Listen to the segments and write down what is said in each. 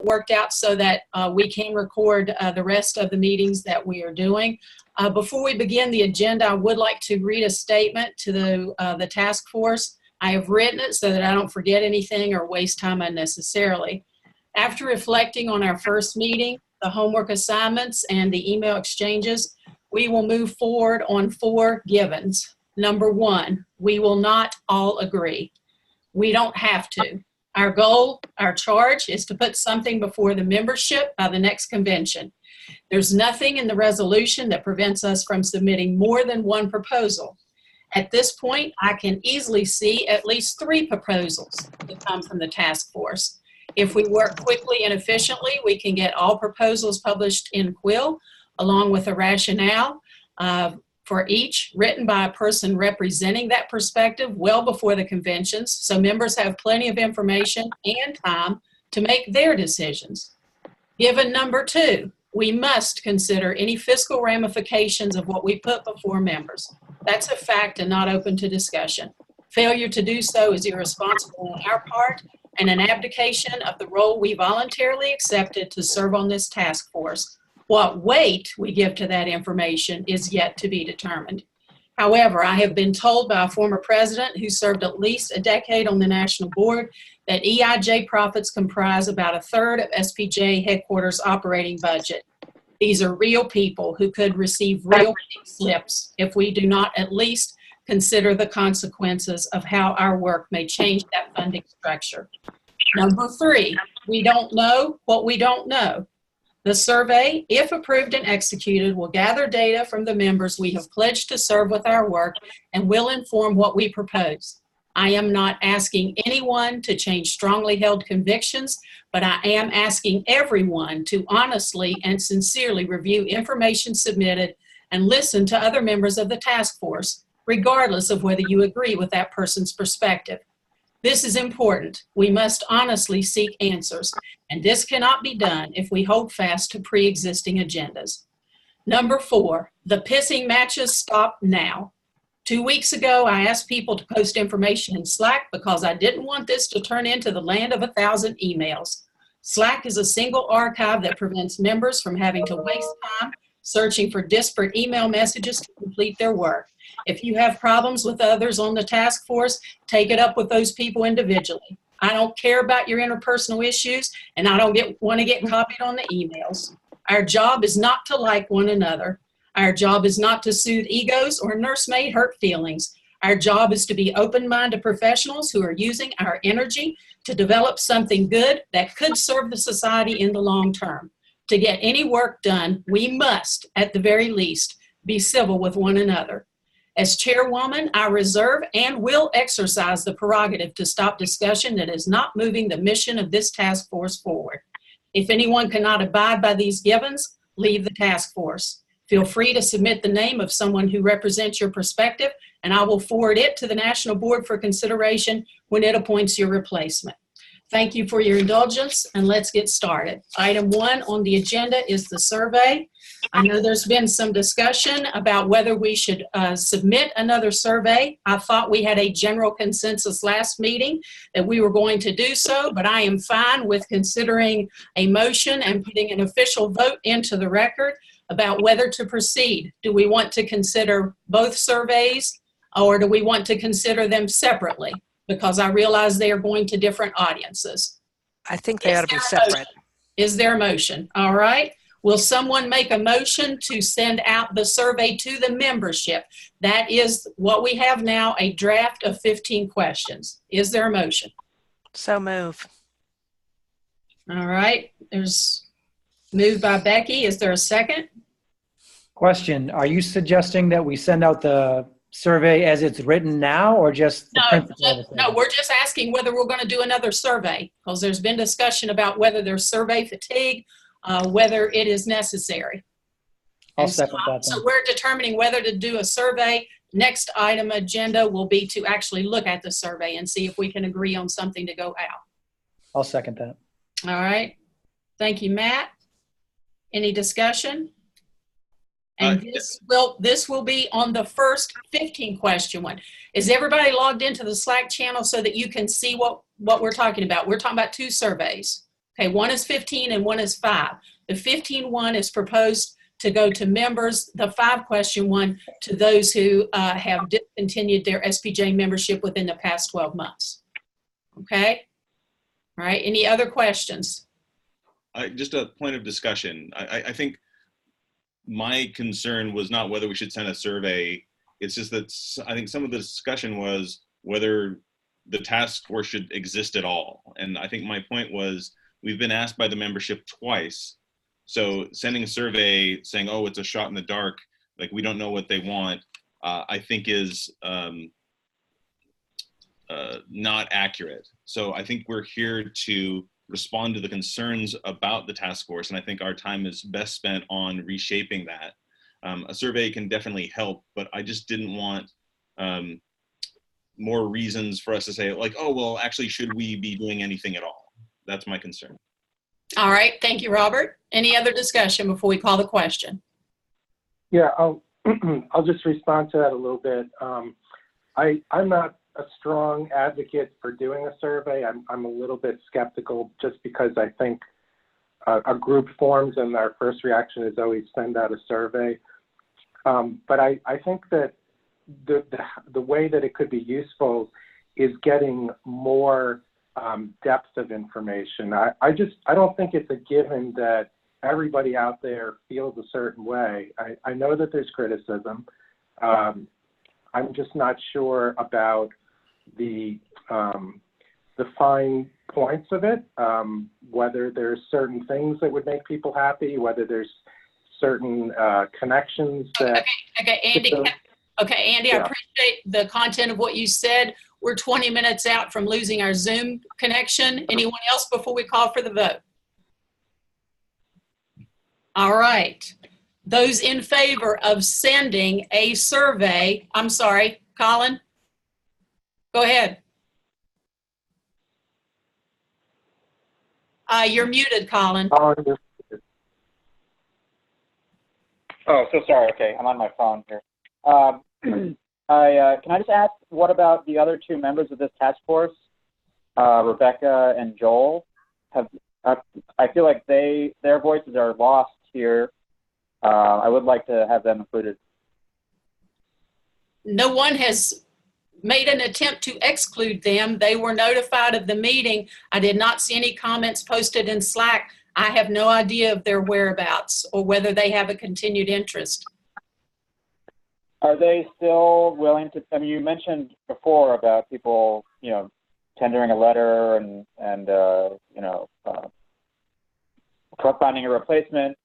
worked out so that we can record the rest of the meetings that we are doing. Before we begin the agenda, I would like to read a statement to the task force. I have written it so that I don't forget anything or waste time unnecessarily. After reflecting on our first meeting, the homework assignments, and the email exchanges, we will move forward on 4 givens. Number 1, we will not all agree. We don't have to. Our goal, our charge, is to put something before the membership by the next convention. There's nothing in the resolution that prevents us from submitting more than 1 proposal. At this point, I can easily see at least 3 proposals that come from the task force. If we work quickly and efficiently, we can get all proposals published in Quill, along with a rationale for each, written by a person representing that perspective well before the conventions, so members have plenty of information and time to make their decisions. Given number 2, we must consider any fiscal ramifications of what we put before members. That's a fact and not open to discussion. Failure to do so is irresponsible on our part and an abdication of the role we voluntarily accepted to serve on this task force. What weight we give to that information is yet to be determined. However, I have been told by a former president who served at least a decade on the national board that EIJ profits comprise about 1/3 of SPJ headquarters operating budget. These are real people who could receive real pink slips if we do not at least consider the consequences of how our work may change that funding structure. Number 3, we don't know what we don't know. The survey, if approved and executed, will gather data from the members we have pledged to serve with our work and will inform what we propose. I am not asking anyone to change strongly held convictions, but I am asking everyone to honestly and sincerely review information submitted and listen to other members of the task force, regardless of whether you agree with that person's perspective. This is important. We must honestly seek answers, and this cannot be done if we hold fast to pre-existing agendas. Number 4, the pissing matches stop now. 2 weeks ago, I asked people to post information in Slack because I didn't want this to turn into the land of 1,000 emails. Slack is a single archive that prevents members from having to waste time searching for disparate email messages to complete their work. If you have problems with others on the task force, take it up with those people individually. I don't care about your interpersonal issues, and I don't want to get copied on the emails. Our job is not to like one another. Our job is not to soothe egos or nursemaid hurt feelings. Our job is to be open-minded professionals who are using our energy to develop something good that could serve the society in the long term. To get any work done, we must, at the very least, be civil with one another. As chairwoman, I reserve and will exercise the prerogative to stop discussion that is not moving the mission of this task force forward. If anyone cannot abide by these givens, leave the task force. Feel free to submit the name of someone who represents your perspective, and I will forward it to the National Board for consideration when it appoints your replacement. Thank you for your indulgence, and let's get started. Item 1 on the agenda is the survey. I know there's been some discussion about whether we should submit another survey. I thought we had a general consensus last meeting that we were going to do so, but I am fine with considering a motion and putting an official vote into the record about whether to proceed. Do we want to consider both surveys, or do we want to consider them separately? Because I realize they are going to different audiences. I think they ought to be separate. Is there a motion? All right. Will someone make a motion to send out the survey to the membership? That is what we have now, a draft of 15 questions. Is there a motion? So move. All right. There's moved by Becky. Is there a second? Question. Are you suggesting that we send out the survey as it's written now, or just the principle? No, we're just asking whether we're going to do another survey, because there's been discussion about whether there's survey fatigue, whether it is necessary. I'll second that. So we're determining whether to do a survey. Next item agenda will be to actually look at the survey and see if we can agree on something to go out. I'll second that. All right. Thank you, Matt. Any discussion? And this will be on the first 15 question one. Is everybody logged into the Slack channel so that you can see what we're talking about? We're talking about 2 surveys. Okay, one is 15 and one is 5. The 15 one is proposed to go to members, the 5 question one to those who have discontinued their SPJ membership within the past 12 months. Okay? All right, any other questions? Just a point of discussion. I think my concern was not whether we should send a survey. It's just that I think some of the discussion was whether the task force should exist at all. And I think my point was we've been asked by the membership twice. So sending a survey saying, oh, it's a shot in the dark, like we don't know what they want, I think is not accurate. So I think we're here to respond to the concerns about the task force. And I think our time is best spent on reshaping that. A survey can definitely help, but I just didn't want more reasons for us to say like, oh, well, actually, should we be doing anything at all? That's my concern. All right, thank you, Robert. Any other discussion before we call the question? Yeah, I'll just respond to that a little bit. I'm not a strong advocate for doing a survey. I'm a little bit skeptical just because I think a group forms and our first reaction is always send out a survey. But I think that the way that it could be useful is getting more depth of information. I don't think it's a given that everybody out there feels a certain way. I know that there's criticism. I'm just not sure about the fine points of it, whether there's certain things that would make people happy, whether there's certain connections that... Okay, Andy, Andy, Yeah. I appreciate the content of what you said. We're 20 minutes out from losing our Zoom connection. Anyone else before we call for the vote? All right. Those in favor of sending a survey, I'm sorry, Colin? Go ahead. You're muted, Colin. Oh, so sorry. Okay, I'm on my phone here. Can I just ask, what about the other 2 members of this task force, Rebecca and Joel? I feel like their voices are lost here. I would like to have them included. No one has made an attempt to exclude them. They were notified of the meeting. I did not see any comments posted in Slack. I have no idea of their whereabouts or whether they have a continued interest. Are they still willing to, I mean, you mentioned before about people, you know, tendering a letter and finding a replacement.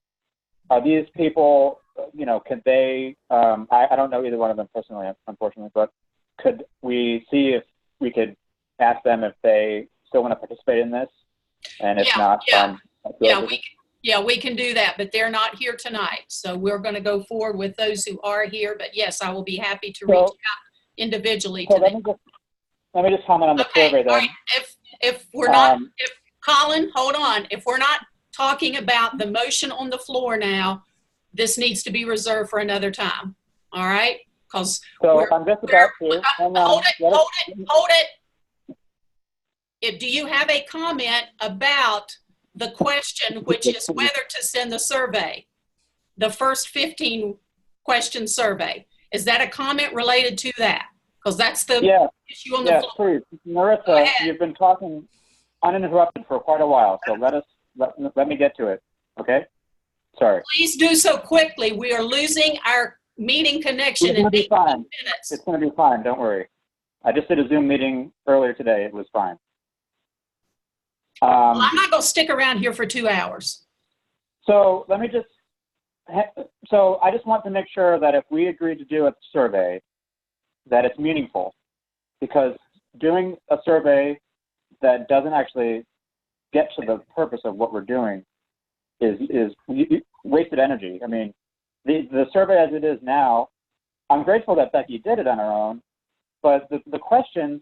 Are these people, you know, could they, I don't know either one of them personally, unfortunately, but could we see if we could ask them if they still want to participate in this? And if not, we can do that, but they're not here tonight. So we're going to go forward with those who are here. But yes, I will be happy to reach out individually to them. Let me just comment on the survey then. All right. If we're not, Colin, hold on. If we're not talking about the motion on the floor now, this needs to be reserved for another time. All right? Because I'm just about to. Hold it. Do you have a comment about the question, which is whether to send the survey, the first 15 question survey? Is that a comment related to that? Because that's the issue on the floor. Yes, please. Marissa, you've been talking uninterrupted for quite a while, so let me get to it, okay? Sorry. Please do so quickly. We are losing our meeting connection in 18 minutes. It's going to be fine, don't worry. I just did a Zoom meeting earlier today. It was fine. Well, I'm not going to stick around here for 2 hours. So I just want to make sure that if we agree to do a survey, that it's meaningful, because doing a survey that doesn't actually get to the purpose of what we're doing is wasted energy. I mean, the survey as it is now, I'm grateful that Becky did it on her own, but the questions,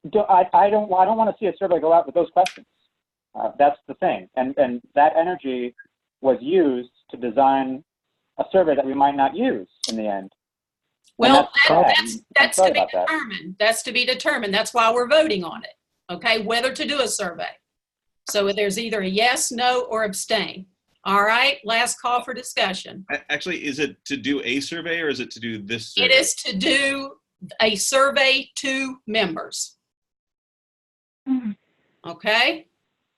I don't want to see a survey go out with those questions. That's the thing, and that energy was used to design a survey that we might not use in the end. Well, that's to be determined. That's to be determined. That's why we're voting on it. Okay, whether to do a survey. So there's either a yes, no, or abstain. All right, last call for discussion. Actually, is it to do a survey or is it to do this survey? It is to do a survey to members. Okay?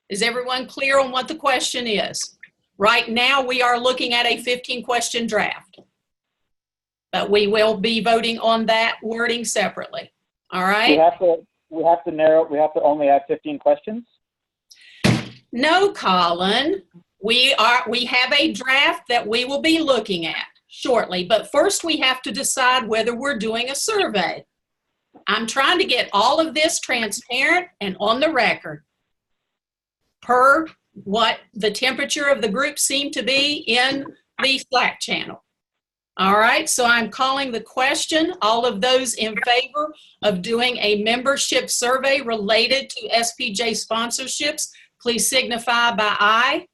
Is everyone clear on what the question is? Right now, we are looking at a 15-question draft. But we will be voting on that wording separately. All right? We have to only have 15 questions? No, Colin. We have a draft that we will be looking at shortly, but first we have to decide whether we're doing a survey. I'm trying to get all of this transparent and on the record per what the temperature of the group seemed to be in the Slack channel. All right, so I'm calling the question. All of those in favor of doing a membership survey related to SPJ sponsorships, please signify by aye.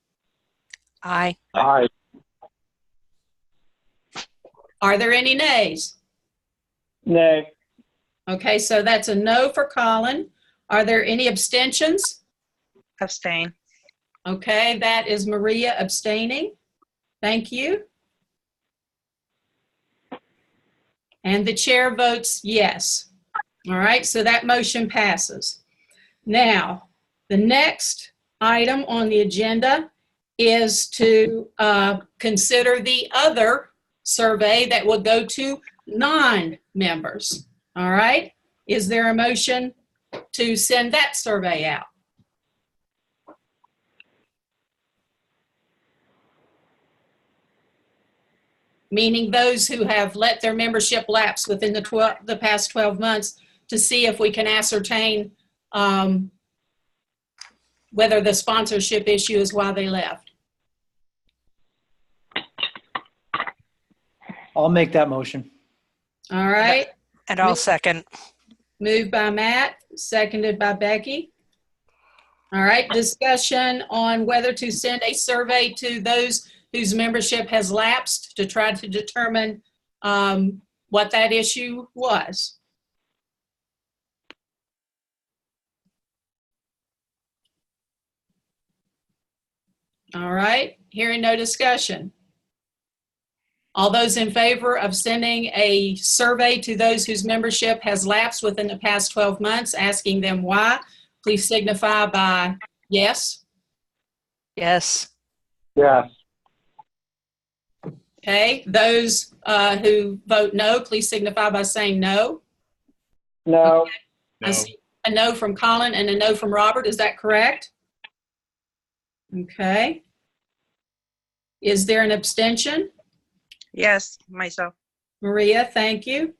Aye. Aye. Are there any nays? Nay. Okay, so that's a no for Colin. Are there any abstentions? Abstain. Okay, that is Maria abstaining. Thank you. And the chair votes yes. All right, so that motion passes. Now, the next item on the agenda is to consider the other survey that will go to non-members. All right, is there a motion to send that survey out? Meaning those who have let their membership lapse within the past 12 months to see if we can ascertain whether the sponsorship issue is why they left. I'll make that motion. All right. And I'll second. Moved by Matt, seconded by Becky. All right, discussion on whether to send a survey to those whose membership has lapsed to try to determine what that issue was. All right, hearing no discussion. All those in favor of sending a survey to those whose membership has lapsed within the past 12 months, asking them why, please signify by yes. Yes. Yes. Okay, those who vote no, please signify by saying no. No. Okay. No. I see a no from Colin and a no from Robert, is that correct? Okay. Is there an abstention? Yes, myself. Maria, thank you.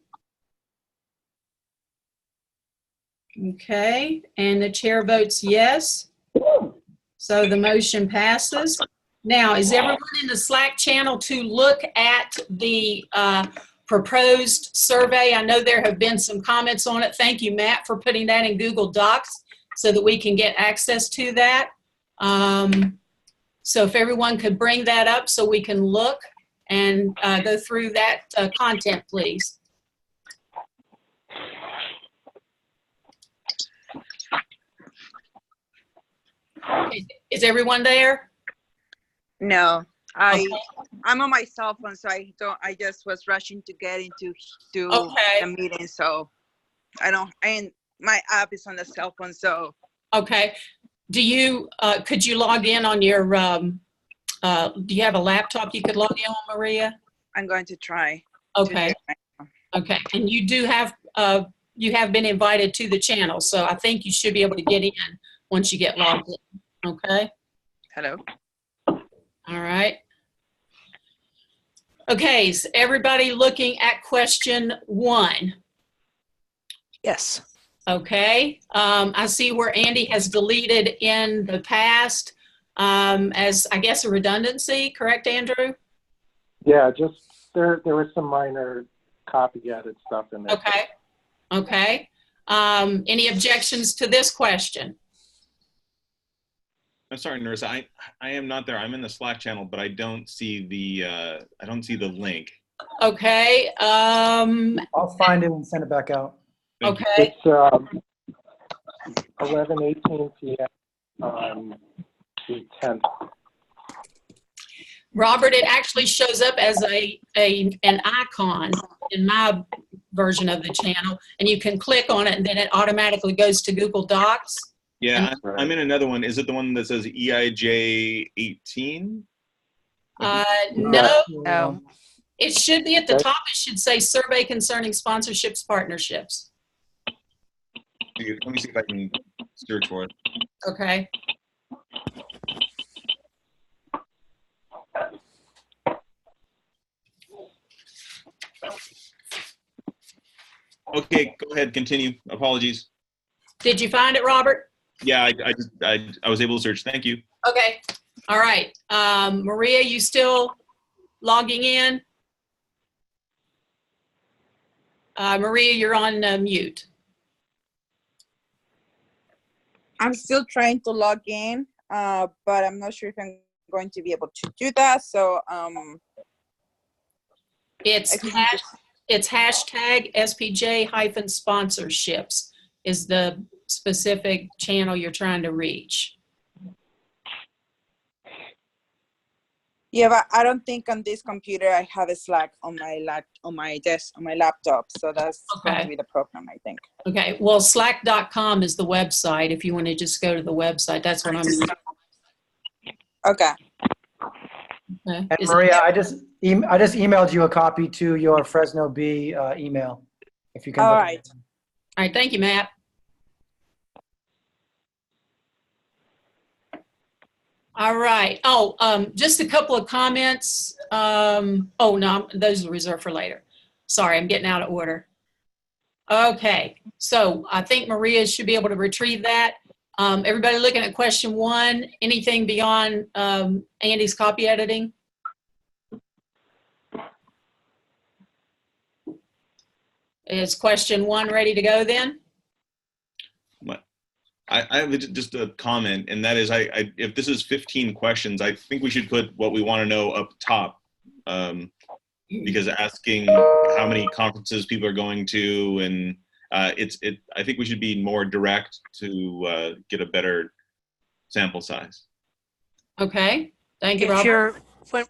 Okay, and the chair votes yes. So the motion passes. Now, is everyone in the Slack channel to look at the proposed survey? I know there have been some comments on it. Thank you, Matt, for putting that in Google Docs so that we can get access to that. So if everyone could bring that up so we can look and go through that content, please. Okay. Is everyone there? No, Okay. I'm on my cell phone, so I just was rushing to get into Okay. the meeting, so and my app is on the cell phone, so. Okay. Do you, could you log in on your, do you have a laptop you could log in on, Maria? I'm going to try. Okay. Okay. And you do have, you have been invited to the channel, so I think you should be able to get in once you get logged in. Okay. Hello. All right. Okay. Is everybody looking at question 1? Yes. Okay. I see where Andy has deleted in the past as, I guess, a redundancy. Correct, Andrew? Yeah, just there was some minor copy edit stuff in there. Okay. Okay. Any objections to this question? I'm sorry, Nurse. I am not there. I'm in the Slack channel, but I don't see the link. Okay. I'll find it and send it back out. Thank you. Okay. It's 11:18 p.m. on the 10th. Robert, it actually shows up as an icon in my version of the channel, and you can click on it, and then it automatically goes to Google Docs. Yeah, I'm in another one. Is it the one that says EIJ 18? No, No. it should be at the top. It should say Survey Concerning Sponsorships Partnerships. Let me see if I can search for it. Okay. Okay, go ahead, continue. Apologies. Did you find it, Robert? Yeah, I was able to search. Thank you. Okay. All right. Maria, you still logging in? Maria, you're on mute. I'm still trying to log in, but I'm not sure if I'm going to be able to do that. So It's hashtag SPJ-sponsorships is the specific channel you're trying to reach. yeah, but I don't think on this computer I have a Slack on my laptop. So that's going Okay. to be the problem, I think. Okay, well, slack.com is the website. If you want to just go to the website, that's what I'm using. Okay. Okay. And Is it- Maria, I just emailed you a copy to your Fresno B email. If you can. All look at right. it. All right, thank you, Matt. All right. Oh, just a couple of comments. Oh, no, those are reserved for later. Sorry, I'm getting out of order. Okay, so I think Maria should be able to retrieve that. Everybody looking at question 1, anything beyond Andy's copy editing? Is question 1 ready to go then? I have just a comment, and that is, if this is 15 questions, I think we should put what we want to know up top, because asking how many conferences people are going to, and I think we should be more direct to get a better sample size. Okay, thank you, If Robert. you're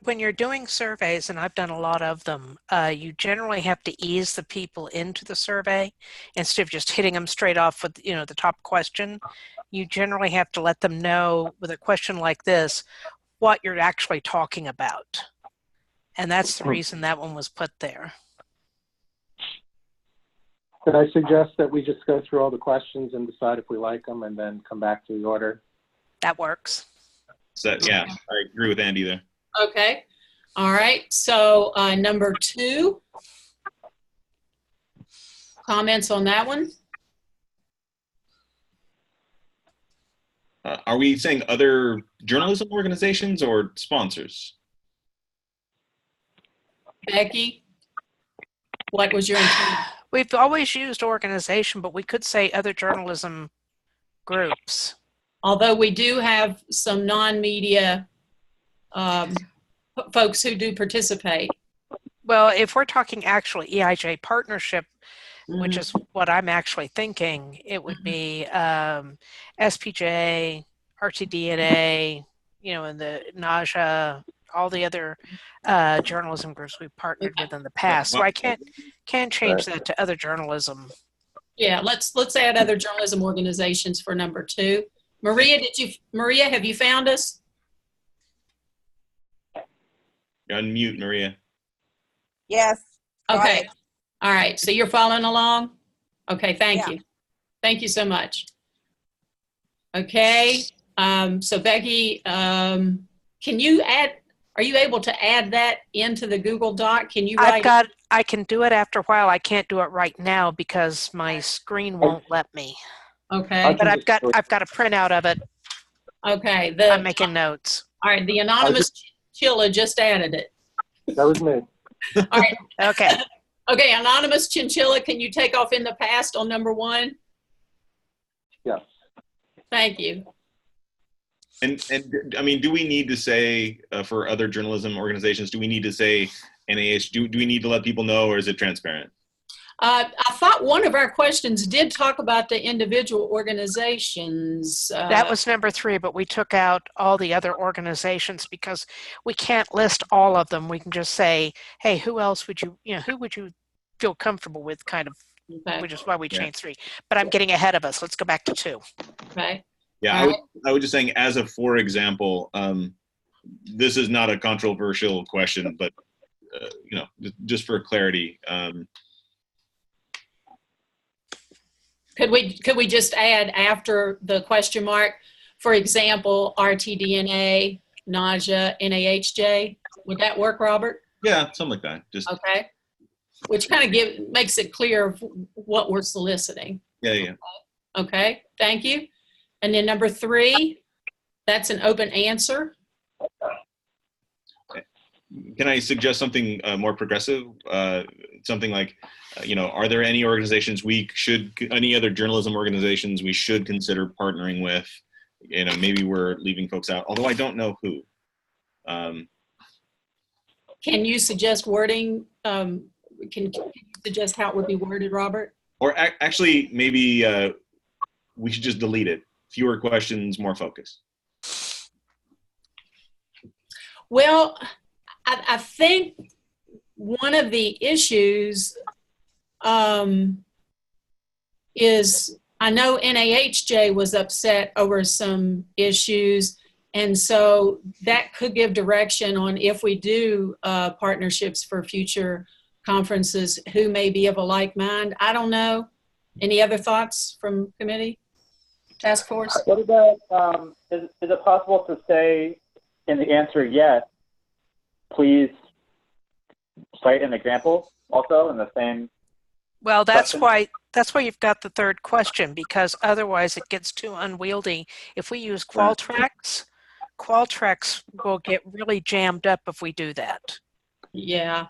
when you're doing surveys, and I've done a lot of them, you generally have to ease the people into the survey instead of just hitting them straight off with the top question. You generally have to let them know with a question like this what you're actually talking about, and that's the reason that one was put there. Could I suggest that we just go through all the questions and decide if we like them and then come back to the order? That works. So yeah, I agree with Andy there. Okay, all right, so number 2, comments on that one? Are we saying other journalism organizations or sponsors? Becky, what was your intent? We've always used organization, but we could say other journalism groups. Although we do have some non-media folks who do participate. Well, if we're talking actually EIJ partnership, which is what I'm actually thinking, it would be SPJ, RTDNA, and the NAJA, all the other journalism groups we've partnered with in the past. So I can change that to other journalism. Yeah, let's add other journalism organizations for number 2. Maria, have you found us? Unmute, Maria. Yes. Okay. Got it. All right. So you're following along? Okay. Thank Yeah. you. Thank you so much. Okay. So Becky, are you able to add that into the Google Doc? Can you write? I can do it after a while. I can't do it right now because my screen won't let me. Okay. But I've got a printout of it. Okay. I'm making notes. All right. The anonymous Chilla just added it. That was me. All right. Okay. Okay. Anonymous Chinchilla, can you take off in the past on number 1? Yes. Thank you. And I mean, do we need to say for other journalism organizations, do we need to say NAH? Do we need to let people know, or is it transparent? I thought one of our questions did talk about the individual organizations. That was number 3, but we took out all the other organizations because we can't list all of them. We can just say, hey, who else would you, who would you feel comfortable with, kind of, Okay. which is why we changed 3. But I'm getting ahead of us. Let's go back to 2. Okay. Yeah, I was just saying, as a for example, this is not a controversial question, but just for clarity. Could we just add after the question mark, for example, RTDNA, nausea, NAHJ? Would that work, Robert? Yeah, something like that. Just okay. Which kind of makes it clear of what we're soliciting. Yeah. Okay, thank you. And then number 3, that's an open answer. Can I suggest something more progressive? Something like, are there any organizations any other journalism organizations we should consider partnering with? Maybe we're leaving folks out, although I don't know who. Can you suggest wording? Can you suggest how it would be worded, Robert? Or actually, maybe we should just delete it. Fewer questions, more focus. Well, I think one of the issues is, I know NAHJ was upset over some issues, and so that could give direction on if we do partnerships for future conferences, who may be of a like mind. I don't know. Any other thoughts from committee, task force? What about, is it possible to say in the answer yes, please cite an example also in the same Well, that's question? why you've got the 3rd question, because otherwise it gets too unwieldy. If we use Qualtrics will get really jammed up if we do that. Yeah,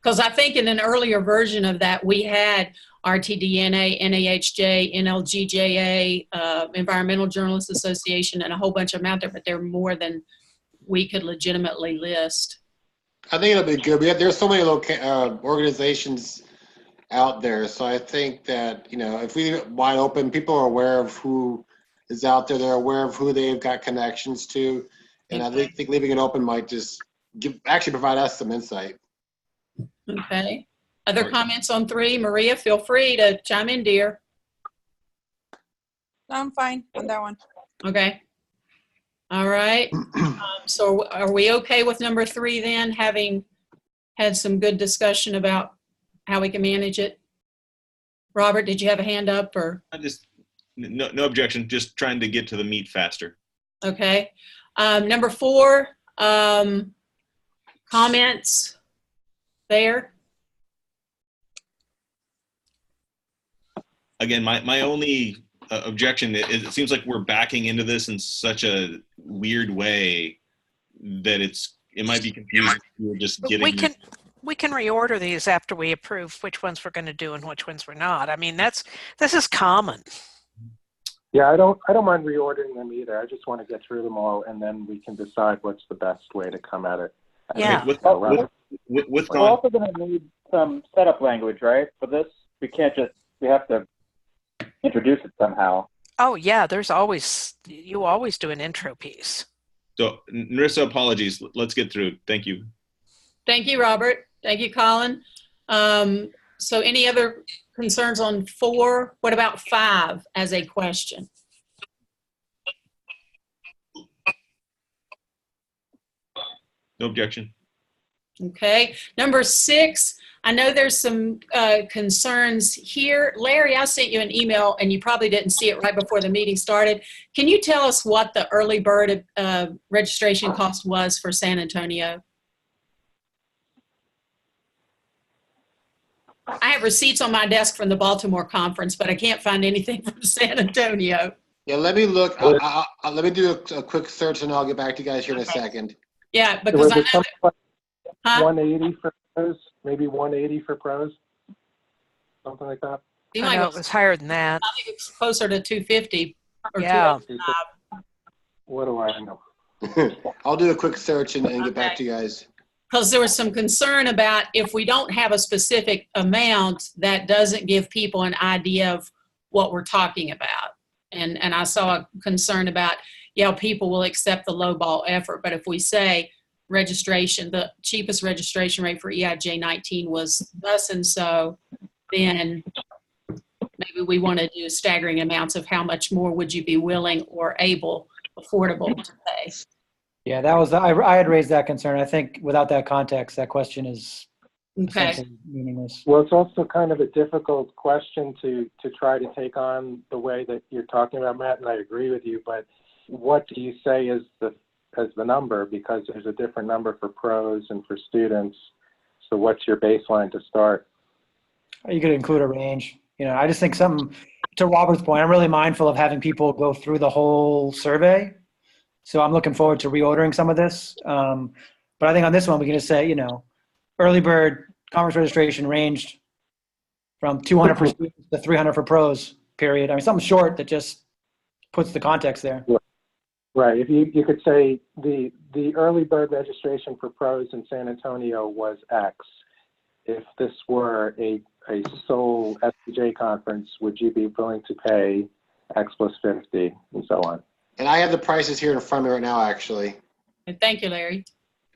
because I think in an earlier version of that, we had RTDNA, NAHJ, NLGJA, Environmental Journalists Association, and a whole bunch of them out there, but they're more than we could legitimately list. I think it'll be good. There's so many organizations out there, so I think that if we wide open, people are aware of who is out there. They're aware of who they've got connections to, and I think leaving it open might just provide us some insight. Okay. Other comments on 3? Maria, feel free to chime in, dear. No, I'm fine on that one. Okay. All right. So are we okay with number 3 then, having had some good discussion about how we can manage it? Robert, did you have a hand up, or? No objection, just trying to get to the meat faster. Okay. Number 4, comments there? Again, my only objection is it seems like we're backing into this in such a weird way that it might be confusing. We're just getting. We can reorder these after we approve which ones we're going to do and which ones we're not. I mean, this is common. Yeah, I don't mind reordering them either. I just want to get through them all, and then we can decide what's the best way to come at it. Yeah. With We're also going to need some setup language, right? For this, we have to introduce it somehow. Oh yeah, you always do an intro piece. So Narissa, apologies. Let's get through it. Thank you. Thank you, Robert. Thank you, Colin. So any other concerns on 4? What about 5 as a question? No objection. Okay. Number 6, I know there's some concerns here. Larry, I sent you an email, and you probably didn't see it right before the meeting started. Can you tell us what the early bird registration cost was for San Antonio? I have receipts on my desk from the Baltimore conference, but I can't find anything from San Antonio. Yeah, let me look. Let me do a quick search, and I'll get back to you guys here in a second. Yeah, because I know that, 180 for pros, maybe 180 for pros, something like that. I know it was higher than that. I think it's closer to 250 or Yeah. 285. What do I know? I'll do a quick search and get back to you guys. because there was some concern about if we don't have a specific amount, that doesn't give people an idea of what we're talking about. And I saw a concern about, yeah, people will accept the low ball effort, but if we say registration, the cheapest registration rate for EIJ 19 was thus and so, then maybe we want to do staggering amounts of how much more would you be willing or able, affordable to pay. Yeah, that was, I had raised that concern. I think without that context, that question is Okay. essentially meaningless. Well, it's also kind of a difficult question to try to take on the way that you're talking about, Matt, and I agree with you, but what do you say is the number? Because there's a different number for pros and for students. So what's your baseline to start? You could include a range. You know, I just think something, to Robert's point, I'm really mindful of having people go through the whole survey. So I'm looking forward to reordering some of this. But I think on this one, we can just say, you know, early bird conference registration ranged from 200 for students to 300 for pros, period. I mean, something short that just puts the context there. Right. If you could say the early bird registration for pros in San Antonio was X. If this were a sole SPJ conference, would you be willing to pay X plus 50 and so on? And I have the prices here in front of me right now, actually. And thank you, Larry.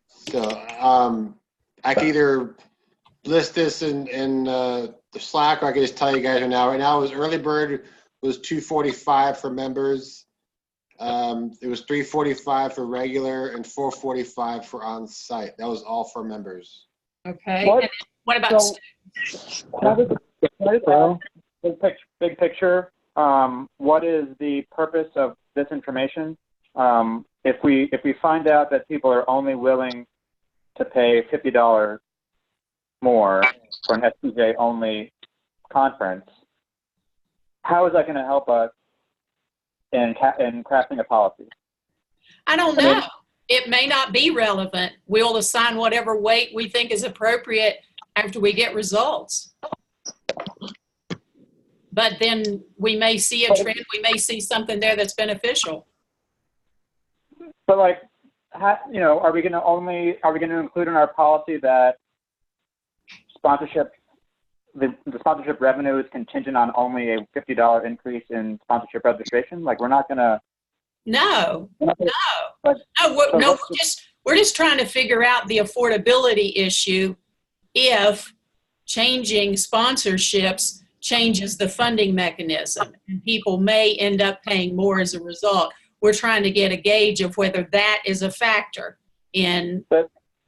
So I can either list this in the Slack, or I can just tell you guys right now. Right now, it was early bird was $245 for members. It was $345 for regular and $445 for on-site. That was all for members. Okay. What- And what about So- students? Big picture. What is the purpose of this information? If we find out that people are only willing to pay $50 more for an SPJ only conference, how is that going to help us in crafting a policy? I don't know. It may not be relevant. We'll assign whatever weight we think is appropriate after we get results. But then we may see a trend, we may see something there that's beneficial. But like, are we going to include in our policy that the sponsorship revenue is contingent on only a $50 increase in sponsorship registration? Like, we're not going to. No. But- We're just trying to figure out the affordability issue if changing sponsorships changes the funding mechanism, and people may end up paying more as a result. We're trying to get a gauge of whether that is a factor in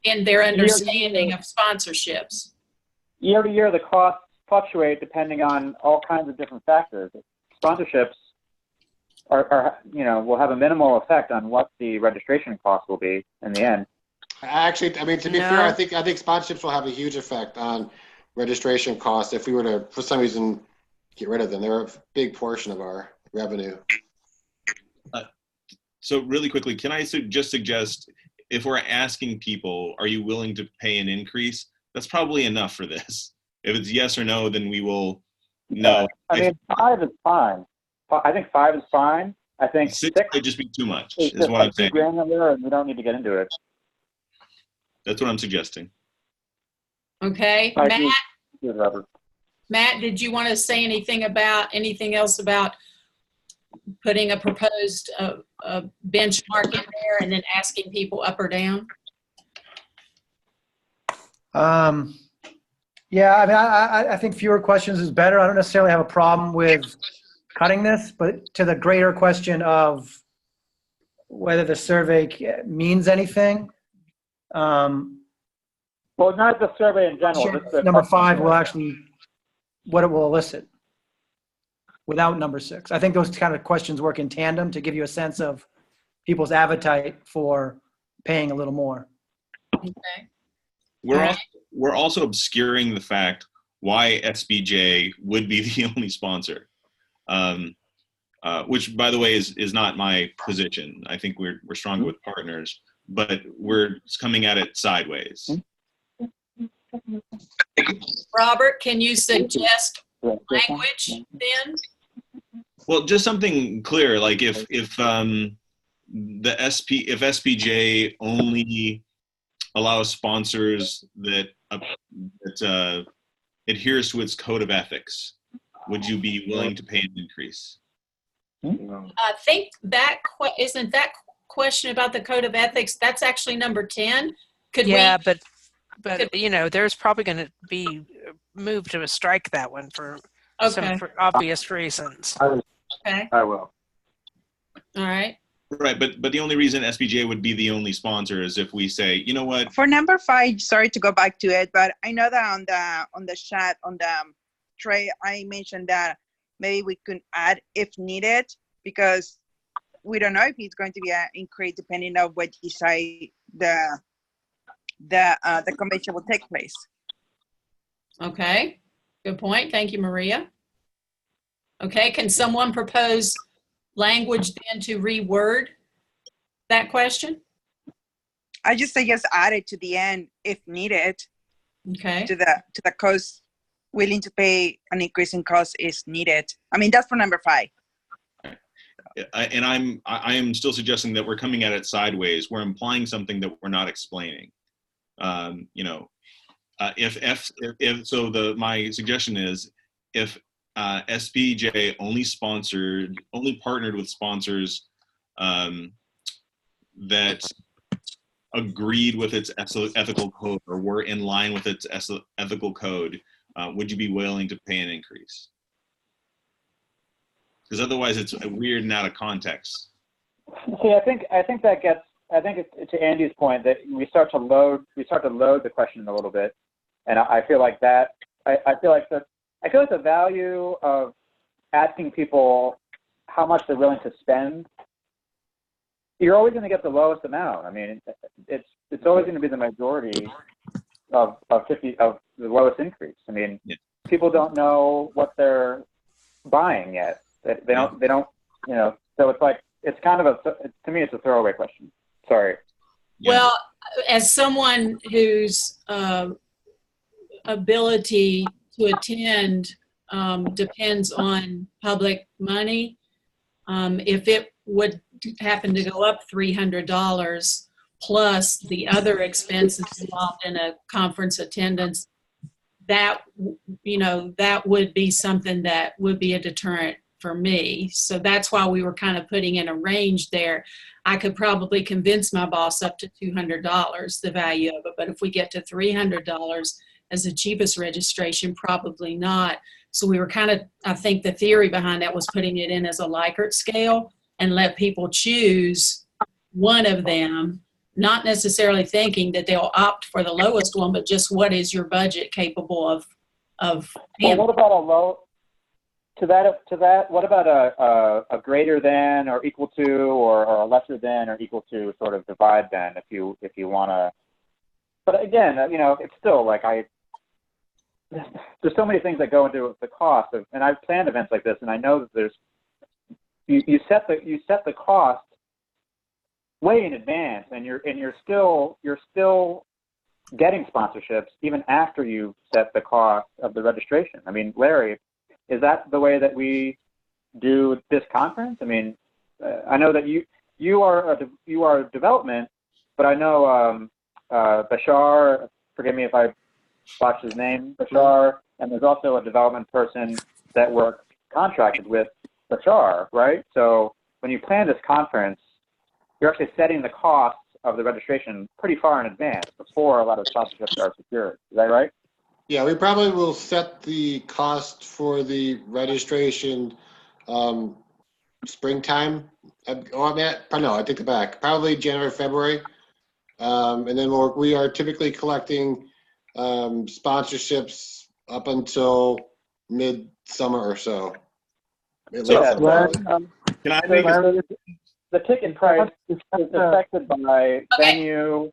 their understanding of sponsorships. Year to year, the costs fluctuate depending on all kinds of different factors. Sponsorships will have a minimal effect on what the registration cost will be in the end. Actually, I mean, to be fair, I think sponsorships will have a huge effect on registration costs if we were to, for some reason, get rid of them. They're a big portion of our revenue. So really quickly, can I just suggest, if we're asking people, are you willing to pay an increase? That's probably enough for this. If it's yes or no, then we will know. I mean, 5 is fine. I think 5 is fine. I think 6 might just be too much, is is what I'm too saying. granular, and we don't need to get into it. That's what I'm suggesting. Okay, I Matt? agree with Robert. Matt, did you want to say anything else about putting a proposed benchmark in there and then asking people up or down? Yeah, I mean, I think fewer questions is better. I don't necessarily have a problem with cutting this, but to the greater question of whether the survey means anything. Well, not the survey in general. Just the Number 5 will actually, what it will elicit without number 6. I think those kind of questions work in tandem to give you a sense of people's appetite for paying a little more. Okay. We're also obscuring the fact why SPJ would be the only sponsor, which, by the way, is not my position. I think we're stronger with partners, but we're coming at it sideways. Robert, can you suggest language then? Well, just something clear, like if SPJ only allows sponsors that adheres to its code of ethics, would you be willing to pay an increase? I think that isn't that question about the code of ethics. That's actually number 10. Could Yeah, we? but you know, there's probably going to be moved to strike that one for Okay. for obvious reasons. Okay. I will. All right. Right, but the only reason SPJ would be the only sponsor is if we say, you know what? For number 5, sorry to go back to it, but I know that on the chat on the tray, I mentioned that maybe we could add if needed, because we don't know if it's going to be an increase depending on what decide the convention will take place. Okay. Good point. Thank you, Maria. Okay. Can someone propose language then to reword that question? I just say just add it to the end if needed, Okay. to the cost, willing to pay an increase in cost is needed. I mean, that's for number 5. And I am still suggesting that we're coming at it sideways. We're implying something that we're not explaining. You know, my suggestion is if SPJ only partnered with sponsors that agreed with its ethical code or were in line with its ethical code, would you be willing to pay an increase? Because otherwise it's weird and out of context. See, I think that gets. I think it's to Andy's point that we start to load the question a little bit, and I feel like that. I feel like the value of asking people how much they're willing to spend. You're always going to get the lowest amount. I mean, it's always going to be the majority of the lowest increase. I mean, yeah. People don't know what they're buying yet. They don't, you know, so it's like, it's kind of to me, it's a throwaway question. Sorry. Well, as someone whose ability to attend depends on public money, if it would happen to go up $300 plus the other expenses involved in a conference attendance, that, you know, that would be something that would be a deterrent for me. So that's why we were kind of putting in a range there. I could probably convince my boss up to $200, the value of it. But if we get to $300 as the cheapest registration, probably not. So we were kind of, I think the theory behind that was putting it in as a Likert scale and let people choose one of them, not necessarily thinking that they'll opt for the lowest one, but just what is your budget capable of well, what about a low, to that, what about a greater than or equal to or a lesser than or equal to sort of divide then if you want to, but again, you know, it's still like there's so many things that go into the cost of, and I've planned events like this, and I know that there's, you set the cost way in advance, and you're still getting sponsorships even after you set the cost of the registration. I mean, Larry, is that the way that we do this conference? I mean, I know that you are development, but I know Bashar, forgive me if I botched his name, Bashar, and there's also a development person that we're contracted with Bashar, right? So when you plan this conference, you're actually setting the costs of the registration pretty far in advance before a lot of sponsorships are secured. Is that right? Yeah, we probably will set the cost for the registration springtime. I take it back. Probably January, February. And then we are typically collecting sponsorships up until mid-summer or so. Can I make the ticket price is affected by venue,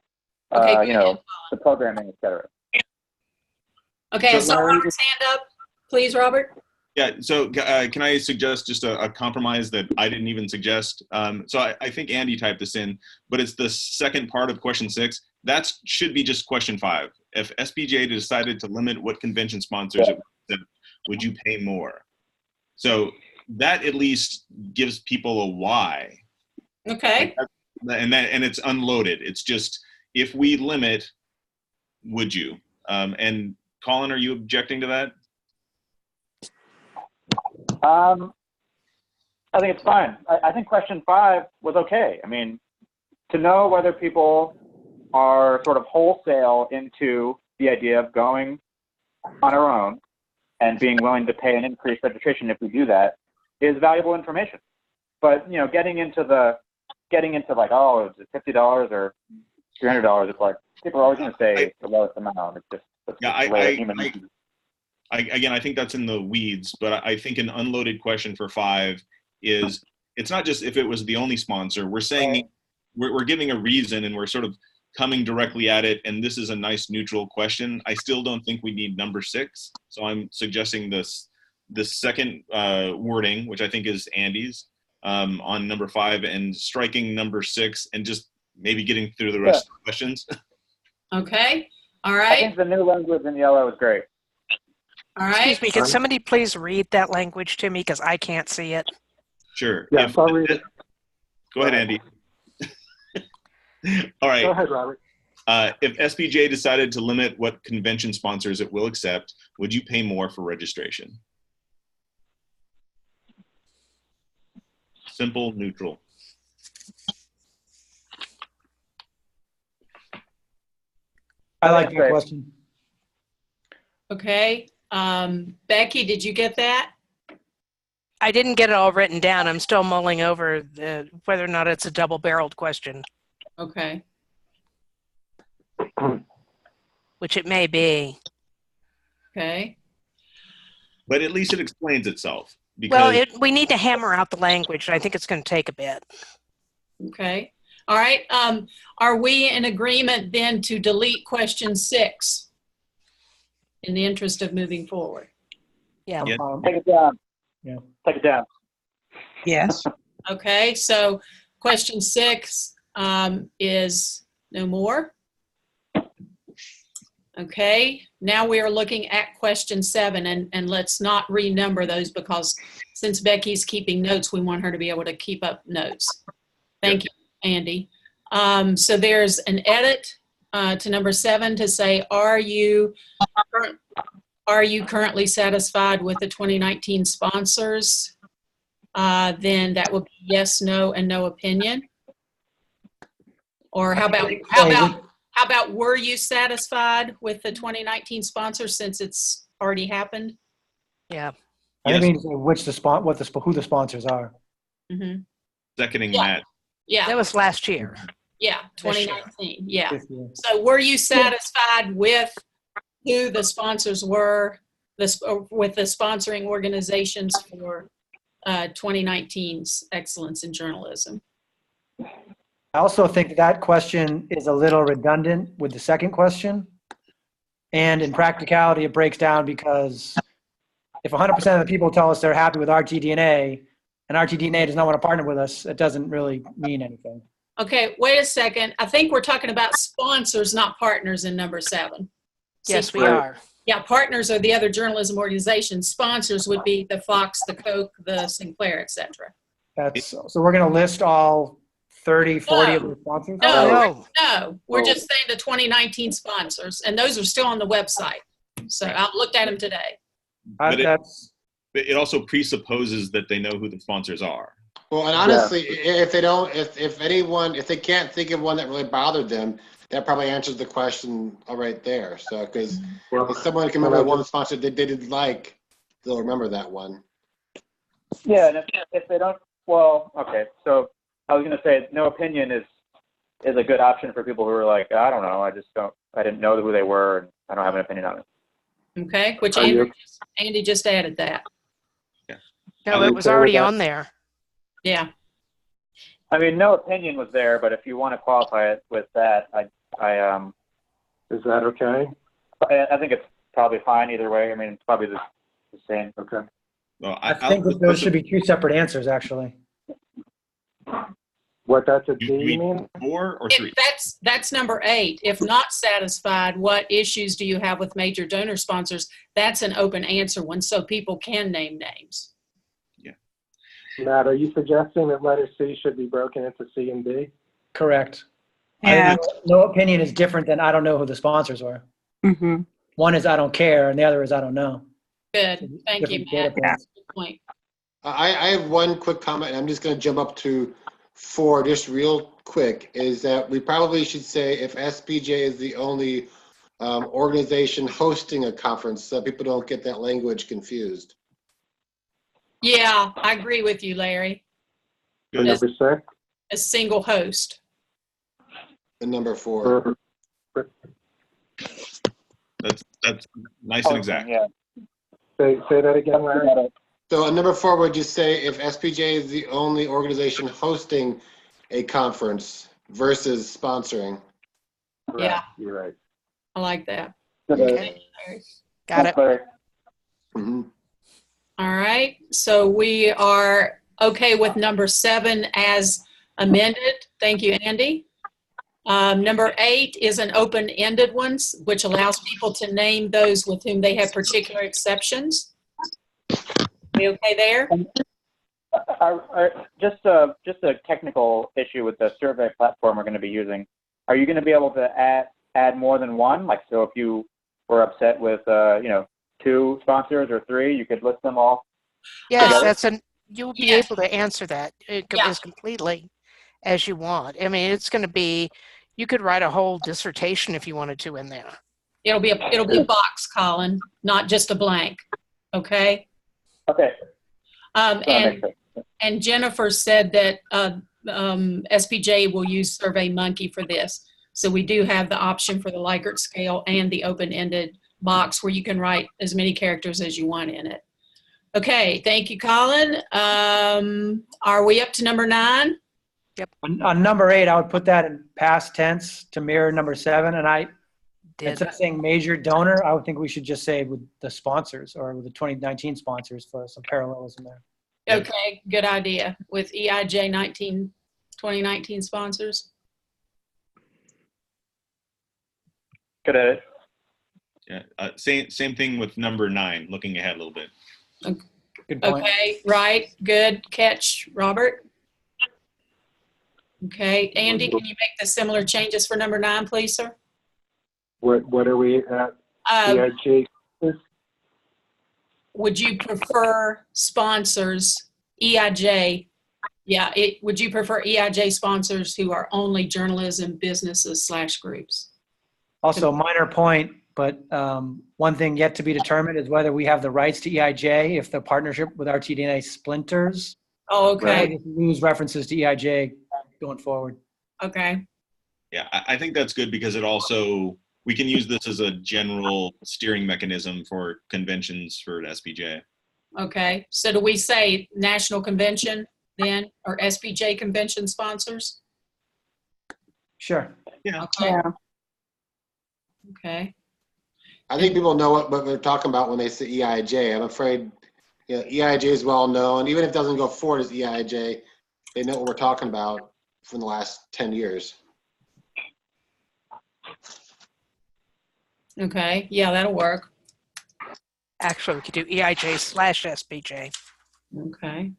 you know, the programming, et cetera. Okay, so someone stand up, please, Robert. Yeah, so can I suggest just a compromise that I didn't even suggest? So I think Andy typed this in, but it's the second part of question 6. That should be just question 5. If SPJ decided to limit what convention sponsors it would you pay more? So that at least gives people a why. Okay. And it's unloaded. It's just, if we limit, would you? And Colin, are you objecting to that? I think it's fine. I think question 5 was okay. I mean, to know whether people are sort of wholesale into the idea of going on our own and being willing to pay an increased registration if we do that is valuable information. But, you know, getting into like, oh, is it $50 or $300? It's like, people are always going to say the lowest amount. It's just, again, I think that's in the weeds, but I think an unloaded question for 5 is, it's not just if it was the only sponsor. We're saying, we're giving a reason, and we're sort of coming directly at it, and this is a nice neutral question. I still don't think we need number 6, so I'm suggesting this second wording, which I think is Andy's, on number 5, and striking number 6, and just maybe getting through the rest of the questions. Okay. All I right. think the new language in yellow is great. All right. Excuse me, can somebody please read that language to me, because I can't see it? Sure. Yeah, I'll read it. Go ahead, Andy. All right. Go ahead, Robert. If SPJ decided to limit what convention sponsors it will accept, would you pay more for registration? Simple, neutral. I like that question. Okay. Becky, did you get that? I didn't get it all written down. I'm still mulling over whether or not it's a double-barreled question, Okay. which it may be. Okay. But at least it explains itself. Because Well, we need to hammer out the language, and I think it's going to take a bit. Okay. All right. Are we in agreement then to delete question 6 in the interest of moving forward? Yeah. Yeah. Take it down. Yeah. Take it down. Yes. Okay. So question 6 is no more. Okay. Now we are looking at question 7, and let's not renumber those, because since Becky's keeping notes, we want her to be able to keep up notes. Thank you, Andy. So there's an edit to number 7 to say, are you currently satisfied with the 2019 sponsors? Then that would be yes, no, and no opinion. Or how about were you satisfied with the 2019 sponsors, since it's already happened? Yeah. I think we need to say who the sponsors are. Mm-hmm. seconding Yeah. Matt. Yeah. That was last year. Yeah. 2019. Yeah. This year. So were you satisfied with who the sponsors were, with the sponsoring organizations for 2019's Excellence in Journalism? I also think that question is a little redundant with the second question. And in practicality, it breaks down, because if 100% of the people tell us they're happy with RTDNA and RTDNA does not want to partner with us, it doesn't really mean anything. Okay, wait a second. I think we're talking about sponsors, not partners, in number 7. Yes, we are. Yeah, partners are the other journalism organizations. Sponsors would be the Fox, the Coke, the Sinclair, etc. So we're going to list all 30, 40 of the sponsors? No, we're just saying the 2019 sponsors, and those are still on the website. So I looked at them today. But it also presupposes that they know who the sponsors are. Well, and honestly, if they can't think of one that really bothered them, that probably answers the question right there. So, because if someone can remember one sponsor they didn't like, they'll remember that one. Yeah, and if they don't, well, okay. So I was going to say, no opinion is a good option for people who are like, I don't know, I didn't know who they were, and I don't have an opinion on it. Okay, which Andy just added that. Yeah. No, it was already on there. Yeah. I mean, no opinion was there, but if you want to qualify it with that, Is that okay? I think it's probably fine either way. I mean, it's probably the same. Okay. Well, I think that those should be 2 separate answers, actually. What, that's a Do D, we you mean? 4 or 3? That's number 8. If not satisfied, what issues do you have with major donor sponsors? That's an open answer one, so people can name names. Yeah. Matt, are you suggesting that letter C should be broken into C and D? Correct. Yeah. No opinion is different than I don't know who the sponsors were. Mm-hmm. One is I don't care, and the other is I don't know. Good. Thank you, Different data Matt. points. Good point. I have one quick comment, and I'm just going to jump up to 4 just real quick, is that we probably should say if SPJ is the only organization hosting a conference, so people don't get that language confused. Yeah, I agree with you, Larry. For Good. number 6? A single host. And number 4. That's nice and exact. Yeah. Say that again, Larry. So at number 4, would you say if SPJ is the only organization hosting a conference versus sponsoring? Yeah. You're right. I like that. Okay. Got it. Mhm. All right. So we are okay with number 7 as amended. Thank you, Andy. Number 8 is an open-ended one, which allows people to name those with whom they have particular exceptions. We okay there? Just a technical issue with the survey platform we're going to be using. Are you going to be able to add more than one? Like, so if you were upset with 2 sponsors or 3, you could list them all. Yes, you'll be Yes. able to answer that Yeah. as completely as you want. I mean, it's going to be, you could write a whole dissertation if you wanted to in there. It'll be a box, Colin, not just a blank. Okay. Okay. That makes sense. And Jennifer said that SPJ will use SurveyMonkey for this. So we do have the option for the Likert scale and the open-ended box where you can write as many characters as you want in it. Okay, thank you, Colin. Are we up to number 9? On number 8, I would put that in past tense to mirror number 7. And instead of saying major donor, I would think we should just say with the sponsors or with the 2019 sponsors for some parallelism there. Okay, good idea. With EIJ 2019 sponsors. Good at it. Yeah. Same thing with number 9. Looking ahead a little bit. Good point. Okay, right. Good catch, Robert. Okay, Andy, can you make the similar changes for number 9, please, sir? What are we at? EIG? Would you prefer sponsors, EIJ? Yeah, would you prefer EIJ sponsors who are only journalism businesses / groups? Also, minor point, but one thing yet to be determined is whether we have the rights to EIJ if the partnership with RTDNA splinters. Oh, okay. Or just lose references to EIJ going forward. Okay. Yeah, I think that's good because it also, we can use this as a general steering mechanism for conventions for SPJ. Okay. So do we say national convention then, or SPJ convention sponsors? Sure. Yeah. Okay. Yeah. Okay. I think people know what they're talking about when they say EIJ. I'm afraid EIJ is well known. Even if it doesn't go forward as EIJ, they know what we're talking about from the last 10 years. Okay. Yeah, that'll work. Actually, we could do EIJ/SPJ. Okay.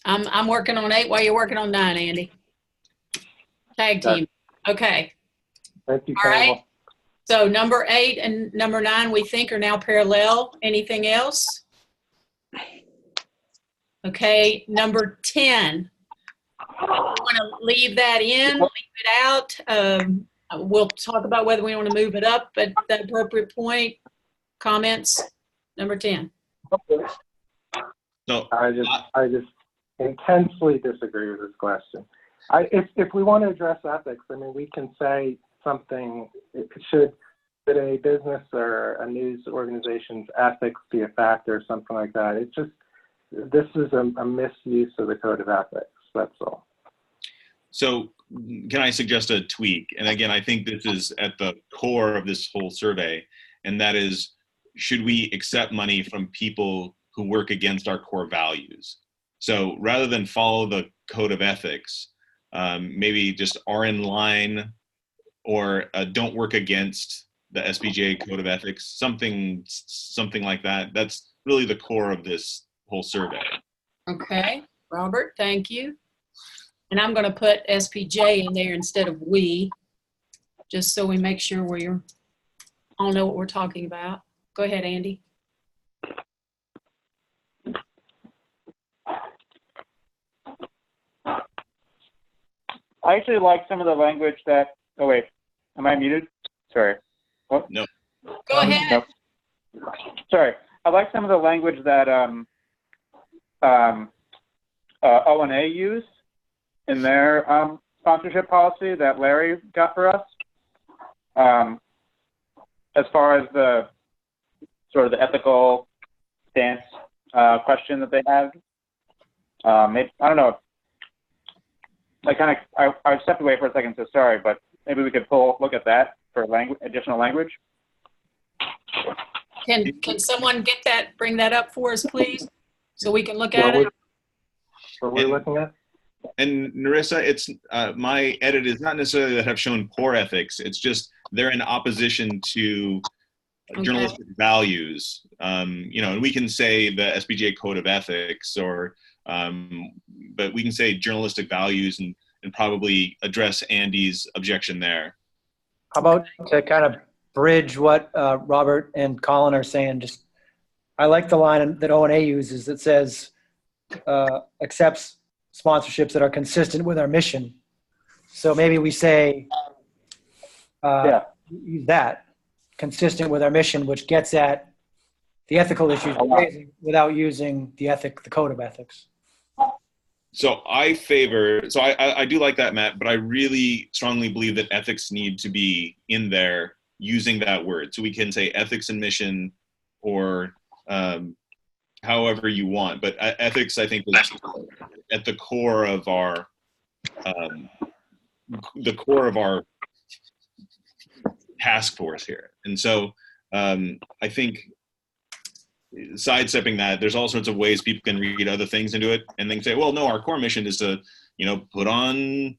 I'm working on 8 while you're working on 9, Andy. Tag team. Okay. Thank you, All right. Campbell. So number 8 and number 9 we think are now parallel. Anything else? Okay, number 10. We want to leave that in, leave it out. We'll talk about whether we want to move it up at the appropriate point. Comments? Number 10. So I just intensely disagree with this question. If we want to address ethics, I mean, we can say something. Should a business or a news organization's ethics be a factor or something like that? This is a misuse of the code of ethics. That's all. So can I suggest a tweak? And again, I think this is at the core of this whole survey, and that is, should we accept money from people who work against our core values? So rather than follow the code of ethics, maybe just are in line or don't work against the SPJ code of ethics, something like that. That's really the core of this whole survey. Okay, Robert, thank you. And I'm going to put SPJ in there instead of we, just so we make sure we all know what we're talking about. Go ahead, Andy. I actually like some of the language that, oh wait, am I muted? Sorry. What? No. Go ahead. No. Sorry. I like some of the language that O&A use in their sponsorship policy that Larry got for us. As far as the sort of the ethical stance question that they have. I don't know. I stepped away for a second, so sorry, but maybe we could look at that for additional language. Can someone get that, bring that up for us, please, so we can look at it? What we're looking at? And Narissa, it's my edit is not necessarily that have shown poor ethics. It's just they're in opposition to journalistic values. You know, and we can say the SPJ Code of Ethics, or but we can say journalistic values and probably address Andy's objection there. How about to kind of bridge what Robert and Colin are saying? Just, I like the line that O&A uses that says accepts sponsorships that are consistent with our mission. So maybe we say use that, consistent with our mission, which gets at the ethical issues we're raising without using the code of ethics. So I do like that, Matt, but I really strongly believe that ethics need to be in there using that word. So we can say ethics and mission, or however you want, but ethics, I think, is at the core of our task force here. And so I think sidestepping that, there's all sorts of ways people can read other things into it and then say, well, no, our core mission is to, you know, put on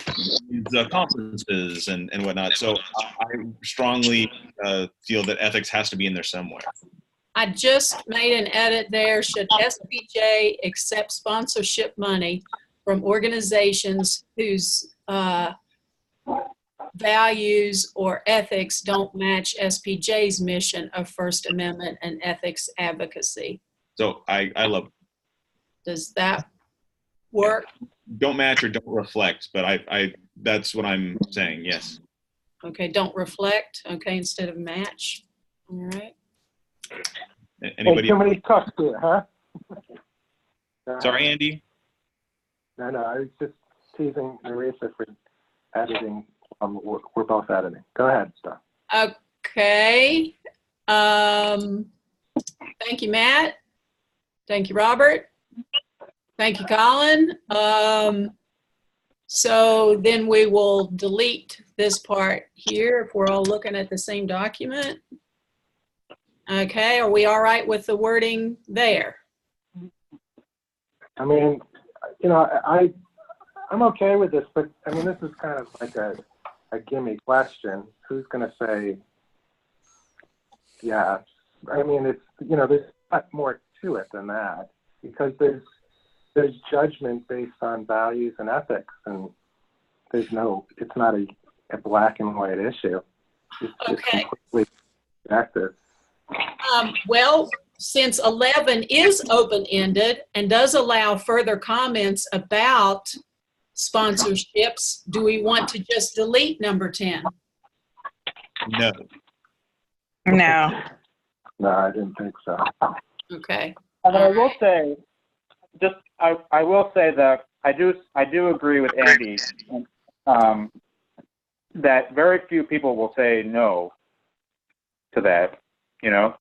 the conferences and whatnot. So I strongly feel that ethics has to be in there somewhere. I just made an edit there. Should SPJ accept sponsorship money from organizations whose values or ethics don't match SPJ's mission of First Amendment and ethics advocacy? So I love it. Does that work? Don't match or don't reflect, but I that's what I'm saying, yes. Okay, don't reflect, okay, instead of match. All right. Anybody? Hey, too many cuts here, huh? Sorry, Andy? No, I was just teasing Marisa for editing. We're both editing. Go ahead, Star. Okay. Thank you, Matt. Thank you, Robert. Thank you, Colin. So then we will delete this part here if we're all looking at the same document. Okay, are we all right with the wording there? I mean, you know, I'm okay with this, but I mean, this is kind of like a gimme question. Who's going to say yes? I mean, it's, you know, there's a lot more to it than that, because there's judgment based on values and ethics, and it's not a black and white issue. It's completely objective. Well, since 11 is open-ended and does allow further comments about sponsorships, do we want to just delete number 10? No. No. No, I didn't think so. Okay. And I will say, I will say that I do agree with Andy that very few people will say no to that, you know.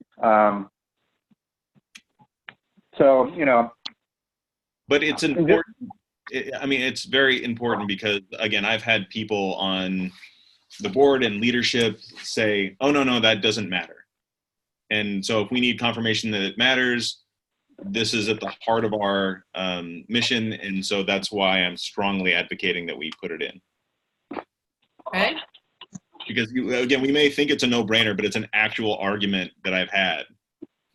So, you know. But it's important. I mean, it's very important because, again, I've had people on the board and leadership say, oh, no, that doesn't matter. And so if we need confirmation that it matters, this is at the heart of our mission. And so that's why I'm strongly advocating that we put it in. Okay. Because, again, we may think it's a no-brainer, but it's an actual argument that I've had.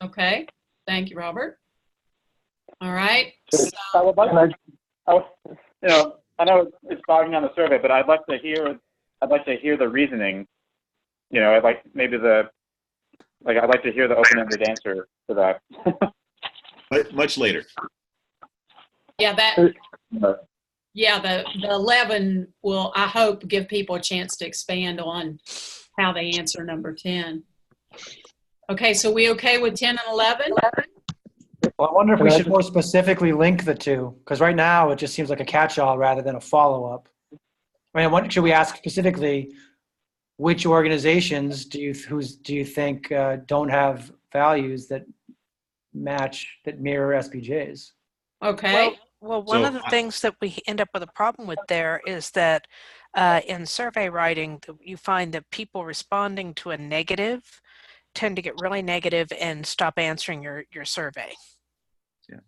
Okay. Thank you, Robert. All right. I would like, you know, I know it's bogging on the survey, but I'd like to hear the reasoning. You know, I'd like to hear the open-ended answer to that. But much later. Yeah, the 11 will, I hope, give people a chance to expand on how they answer number 10. Okay, so we okay with 10 and 11? Well, I wonder if we should more specifically link the two, because right now it just seems like a catch-all rather than a follow-up. I mean, should we ask specifically which organizations do you think don't have values that mirror SPJ's? Okay. Well, one of the things that we end up with a problem with there is that in survey writing, you find that people responding to a negative tend to get really negative and stop answering your survey. Yeah.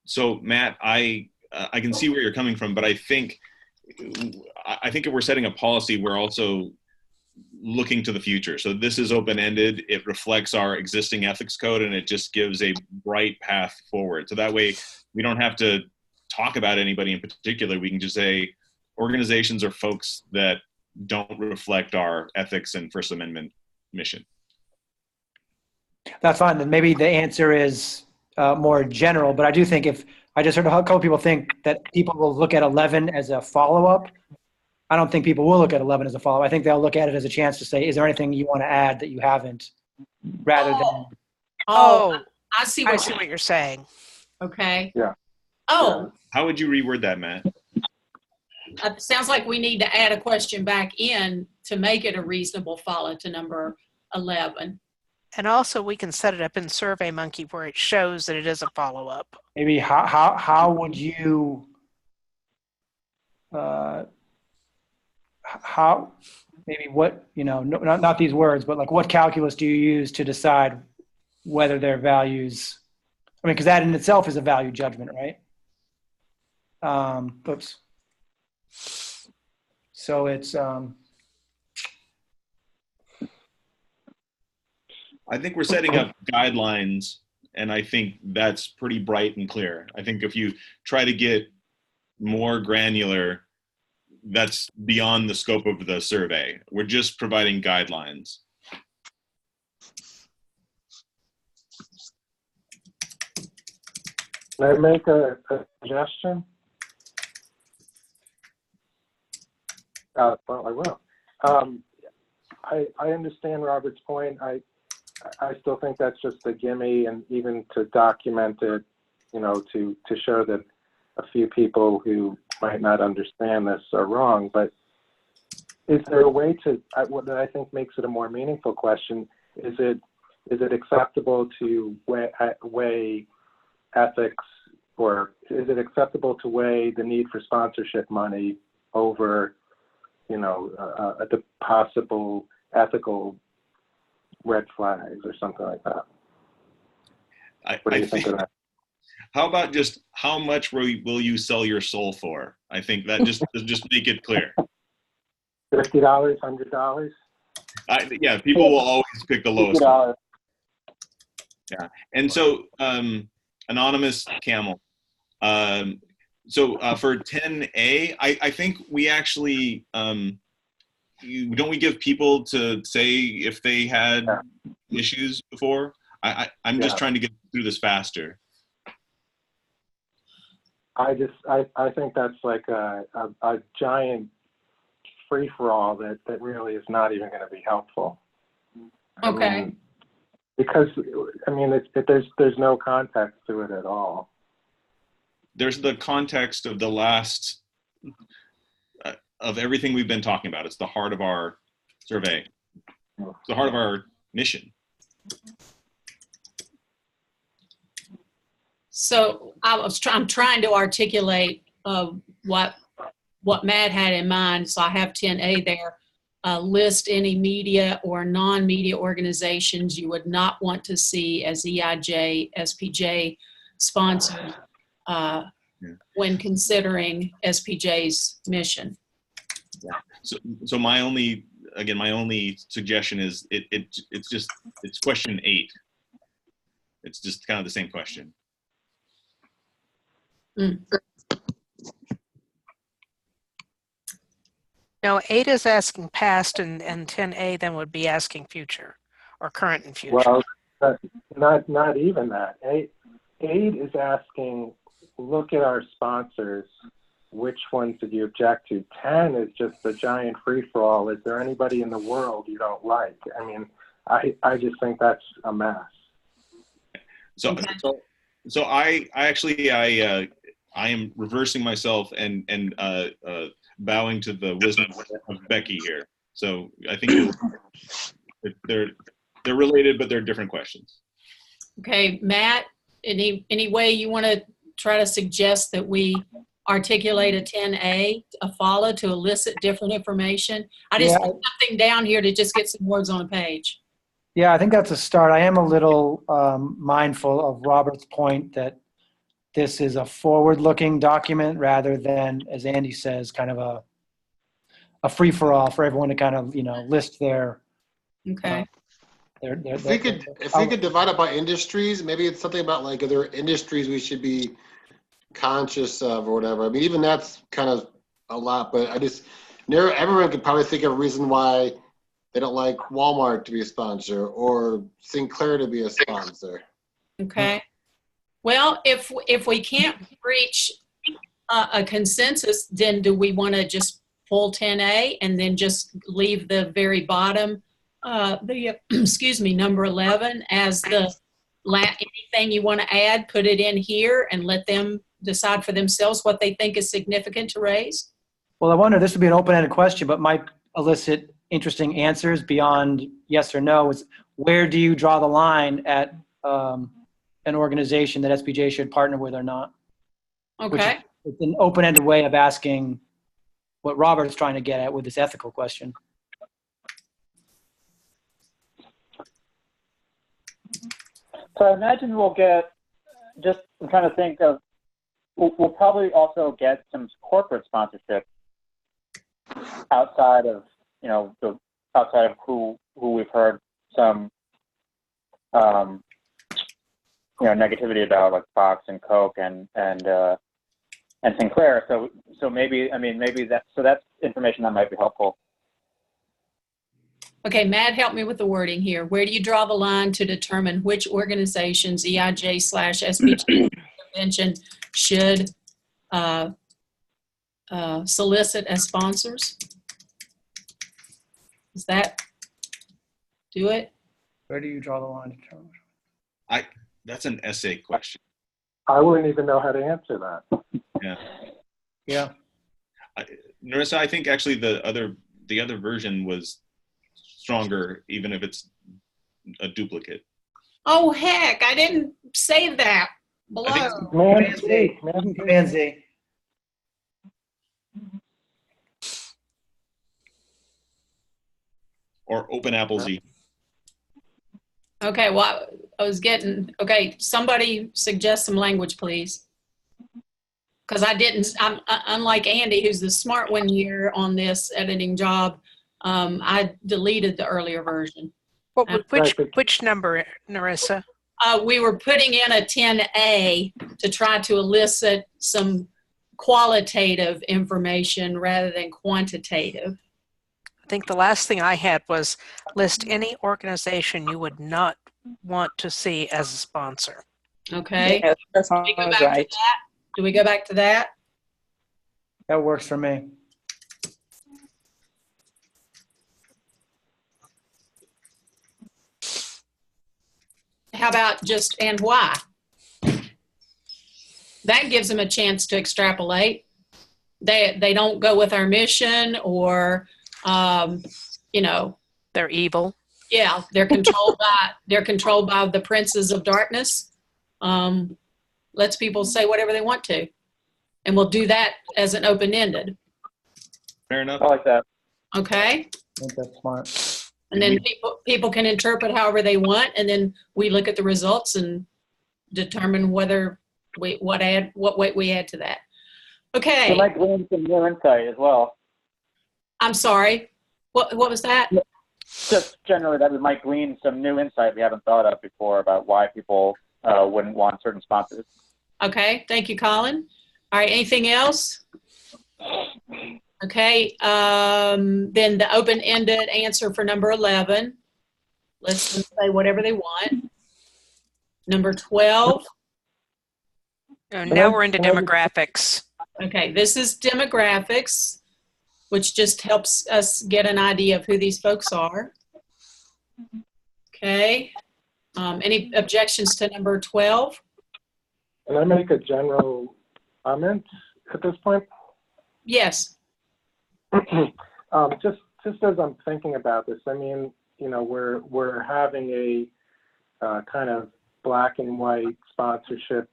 So Matt, I can see where you're coming from, but I think if we're setting a policy, we're also looking to the future. So this is open-ended. It reflects our existing ethics code, and it just gives a bright path forward. So that way we don't have to talk about anybody in particular. We can just say organizations or folks that don't reflect our ethics and First Amendment mission. That's fine. Then maybe the answer is more general, but I do think I just heard a couple people think that people will look at 11 as a follow-up. I don't think people will look at 11 as a follow-up. I think they'll look at it as a chance to say, is there anything you want to add that you haven't, rather than. I see what you're saying. Okay. Yeah. Oh. How would you reword that, Matt? It sounds like we need to add a question back in to make it a reasonable follow to number 11. And also we can set it up in SurveyMonkey where it shows that it is a follow-up. Maybe how would you, not these words, but like what calculus do you use to decide whether their values, I mean, because that in itself is a value judgment, right? Oops. So it's, I think we're setting up guidelines, and I think that's pretty bright and clear. I think if you try to get more granular, that's beyond the scope of the survey. We're just providing guidelines. Can I make a suggestion? Well, I will. I understand Robert's point. I still think that's just a gimme, and even to document it, to show that a few people who might not understand this are wrong. But is there a way to, what I think makes it a more meaningful question, is it acceptable to weigh ethics, or is it acceptable to weigh the need for sponsorship money over, the possible ethical red flags or something like that? What do you think of that? How about just how much will you sell your soul for? I think that just make it clear. $50, $100? Yeah, people will always pick the lowest one. Yeah, and so anonymous camel. So for 10A, I think we actually don't we give people to say if they had issues before? I'm just trying to get through this faster. I think that's like a giant free-for-all that really is not even going to be helpful. Okay. Because there's no context to it at all. There's the context of the last of everything we've been talking about. It's the heart of our survey. It's the heart of our mission. So I'm trying to articulate what Matt had in mind. So I have 10A there. List any media or non-media organizations you would not want to see as EIJ, SPJ sponsored when considering SPJ's mission. Yeah. So my only suggestion is it's question 8. It's just kind of the same question. No, 8 is asking past, and 10A then would be asking future, or current and future. Well, not even that. Eight is asking, look at our sponsors. Which ones did you object to? 10 is just a giant free-for-all. Is there anybody in the world you don't like? I mean, I just think that's a mess. So I actually I am reversing myself and bowing to the wisdom of Becky here. So I think they're related, but they're different questions. Okay, Matt, any way you want to try to suggest that we articulate a 10A, a follow to elicit different information? I just put something down here to just get some words on a page. Yeah, I think that's a start. I am a little mindful of Robert's point that this is a forward-looking document rather than, as Andy says, kind of a free-for-all for everyone to kind of, list their. Okay. If we could divide it by industries, maybe it's something about like, are there industries we should be conscious of or whatever? I mean, even that's kind of a lot, but everyone could probably think of a reason why they don't like Walmart to be a sponsor or Sinclair to be a sponsor. Okay. Well, if we can't reach a consensus, then do we want to just pull 10A and then just leave the very bottom, number 11 as anything you want to add, put it in here and let them decide for themselves what they think is significant to raise? Well, I wonder, this would be an open-ended question, but might elicit interesting answers beyond yes or no. Is where do you draw the line at an organization that SPJ should partner with or not? Okay. It's an open-ended way of asking what Robert's trying to get at with this ethical question. So I imagine we'll get, I'm trying to think of, we'll probably also get some corporate sponsorship outside of, outside of who we've heard some, negativity about, like Fox and Coke and Sinclair. So maybe that's information that might be helpful. Okay, Matt, help me with the wording here. Where do you draw the line to determine which organizations EIJ/SPJ convention should solicit as sponsors? Does that do it? Where do you draw the line? That's an essay question. I wouldn't even know how to answer that. Yeah. Narissa, I think actually the other version was stronger, even if it's a duplicate. Oh, heck, I didn't save that below. Command Z. Or Open Apple Z. Okay, well, somebody suggest some language, please. Because I'm unlike Andy, who's the smart one here on this editing job, I deleted the earlier version. Which number, Narissa? We were putting in a 10A to try to elicit some qualitative information rather than quantitative. I think the last thing I had was list any organization you would not want to see as a sponsor. Okay. Yeah, that sounds right. Do we go back to that? That works for me. How about just and why? That gives them a chance to extrapolate. They don't go with our mission or, they're evil. Yeah, they're controlled by the princes of darkness. Lets people say whatever they want to, and we'll do that as an open-ended. Fair enough. I like that. Okay. I think that's smart. And then people can interpret however they want, and then we look at the results and determine whether what weight we add to that. Okay. We might glean some new insight as well. I'm sorry. What was that? Just generally that we might glean some new insight we haven't thought of before about why people wouldn't want certain sponsors. Okay. Thank you, Colin. All right. Anything else? Okay, then the open-ended answer for number 11. Let's them say whatever they want. Number 12. Oh, now we're into demographics. Okay, this is demographics, which just helps us get an idea of who these folks are. Okay, any objections to number 12? Can I make a general comment at this point? Yes. Just as I'm thinking about this, I mean, you know, we're having a kind of black and white sponsorship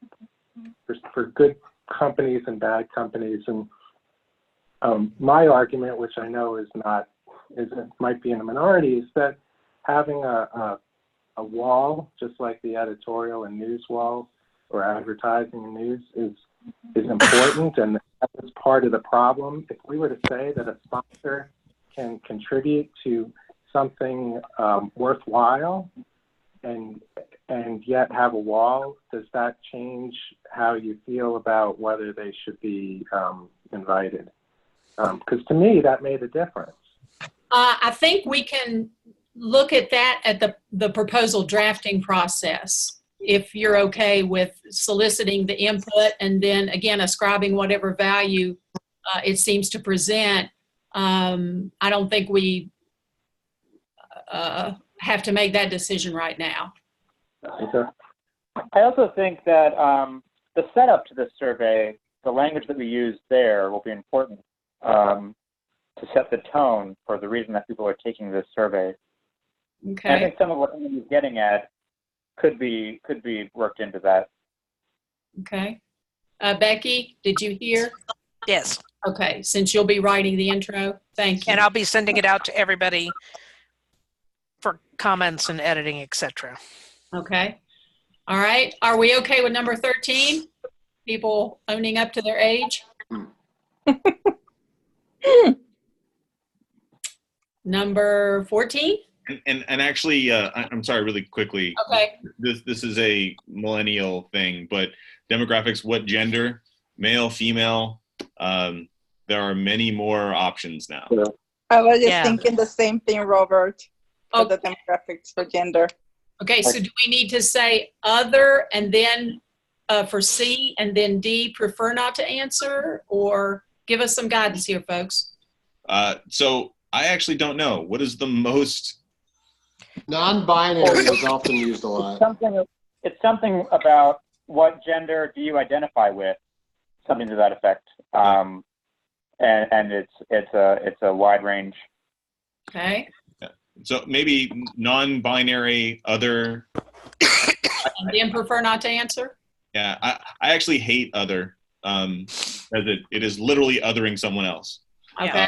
for good companies and bad companies, and my argument, which I know might be in a minority, is that having a wall, just like the editorial and news wall, or advertising and news, is important, and that's part of the problem. If we were to say that a sponsor can contribute to something worthwhile and yet have a wall, does that change how you feel about whether they should be invited? Because to me, that made a difference. I think we can look at that at the proposal drafting process, if you're okay with soliciting the input and then, again, ascribing whatever value it seems to present. I don't think we have to make that decision right now. Okay. I also think that the setup to this survey, the language that we use there will be important to set the tone for the reason that people are taking this survey. Okay. And I think some of what Amy's getting at could be worked into that. Okay. Becky, did you hear? Yes. Okay, since you'll be writing the intro, thank you. And I'll be sending it out to everybody for comments and editing, etc. Okay. All right. Are we okay with number 13? People owning up to their age? Number 14? And actually, I'm sorry, really quickly. Okay. This is a millennial thing, but demographics, what gender, male, female, there are many more options now. Yeah. I was just thinking the same thing, Robert, for the Okay. demographics for gender. Okay, so do we need to say other and then for C and then D, prefer not to answer? Or give us some guidance here, folks. So I actually don't know. What is the most? Non-binary is often used a lot. It's something about what gender do you identify with, something to that effect. And it's a wide range. Okay. So maybe non-binary, other. And then prefer not to answer? Yeah, I actually hate other, as it is literally othering someone else. Okay.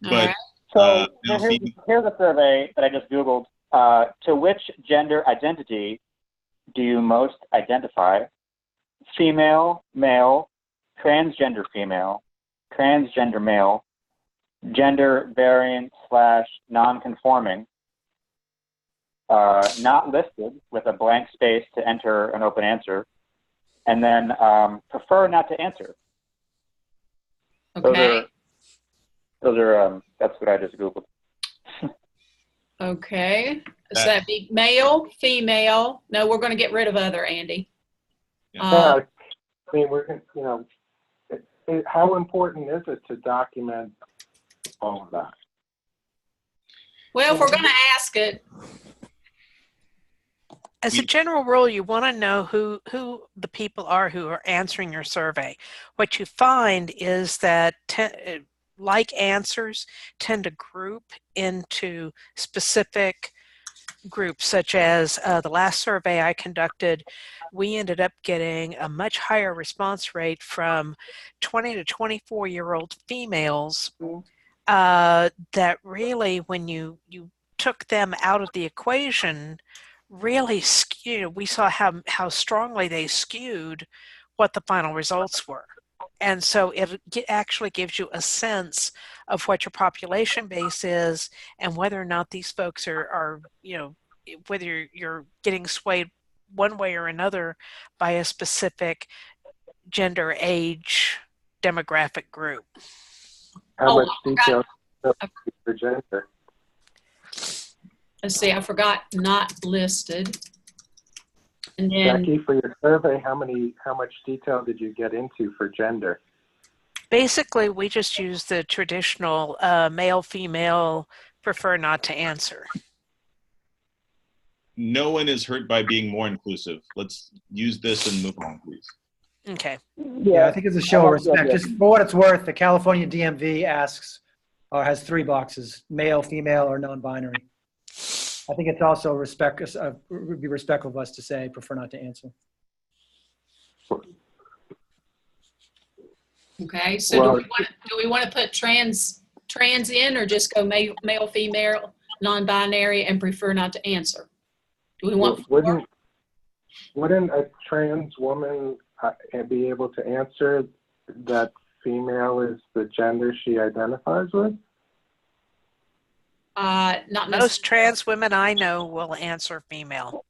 But right. So now here's a survey that I just Googled. To which gender identity do you most identify? Female, male, transgender female, transgender male, gender variant / non-conforming, not listed with a blank space to enter an open answer, and then prefer not to answer. Okay. Those are that's what I just Googled. Okay. So that'd be male, female. No, we're going to get rid of other, Andy. I mean, how important is it to document all of that? Well, if we're going to ask it. As a general rule, you want to know who the people are who are answering your survey. What you find is that like answers tend to group into specific groups, such as the last survey I conducted, we ended up getting a much higher response rate from 20 to 24-year-old females that really, when you took them out of the equation, really skewed. We saw how strongly they skewed what the final results were. And so it actually gives you a sense of what your population base is and whether or not these folks are whether you're getting swayed one way or another by a specific gender, age, demographic group. how much I detail forgot. for gender? Let's see, I forgot not listed. And then, Becky, for your survey, how much detail did you get into for gender? Basically, we just use the traditional male, female, prefer not to answer. No one is hurt by being more inclusive. Let's use this and move on, please. Okay. Yeah, I think it's a show of respect. Just for what it's worth, the California DMV asks, or has 3 boxes, male, female, or non-binary. I think it's also would be respectful of us to say prefer not to answer. okay, so Well, do we want to put trans in, or just go male, female, non-binary, and prefer not to answer? Do we want wouldn't a trans woman be able to answer that female is the gender she identifies with? not Most necessarily. trans women I know will answer female.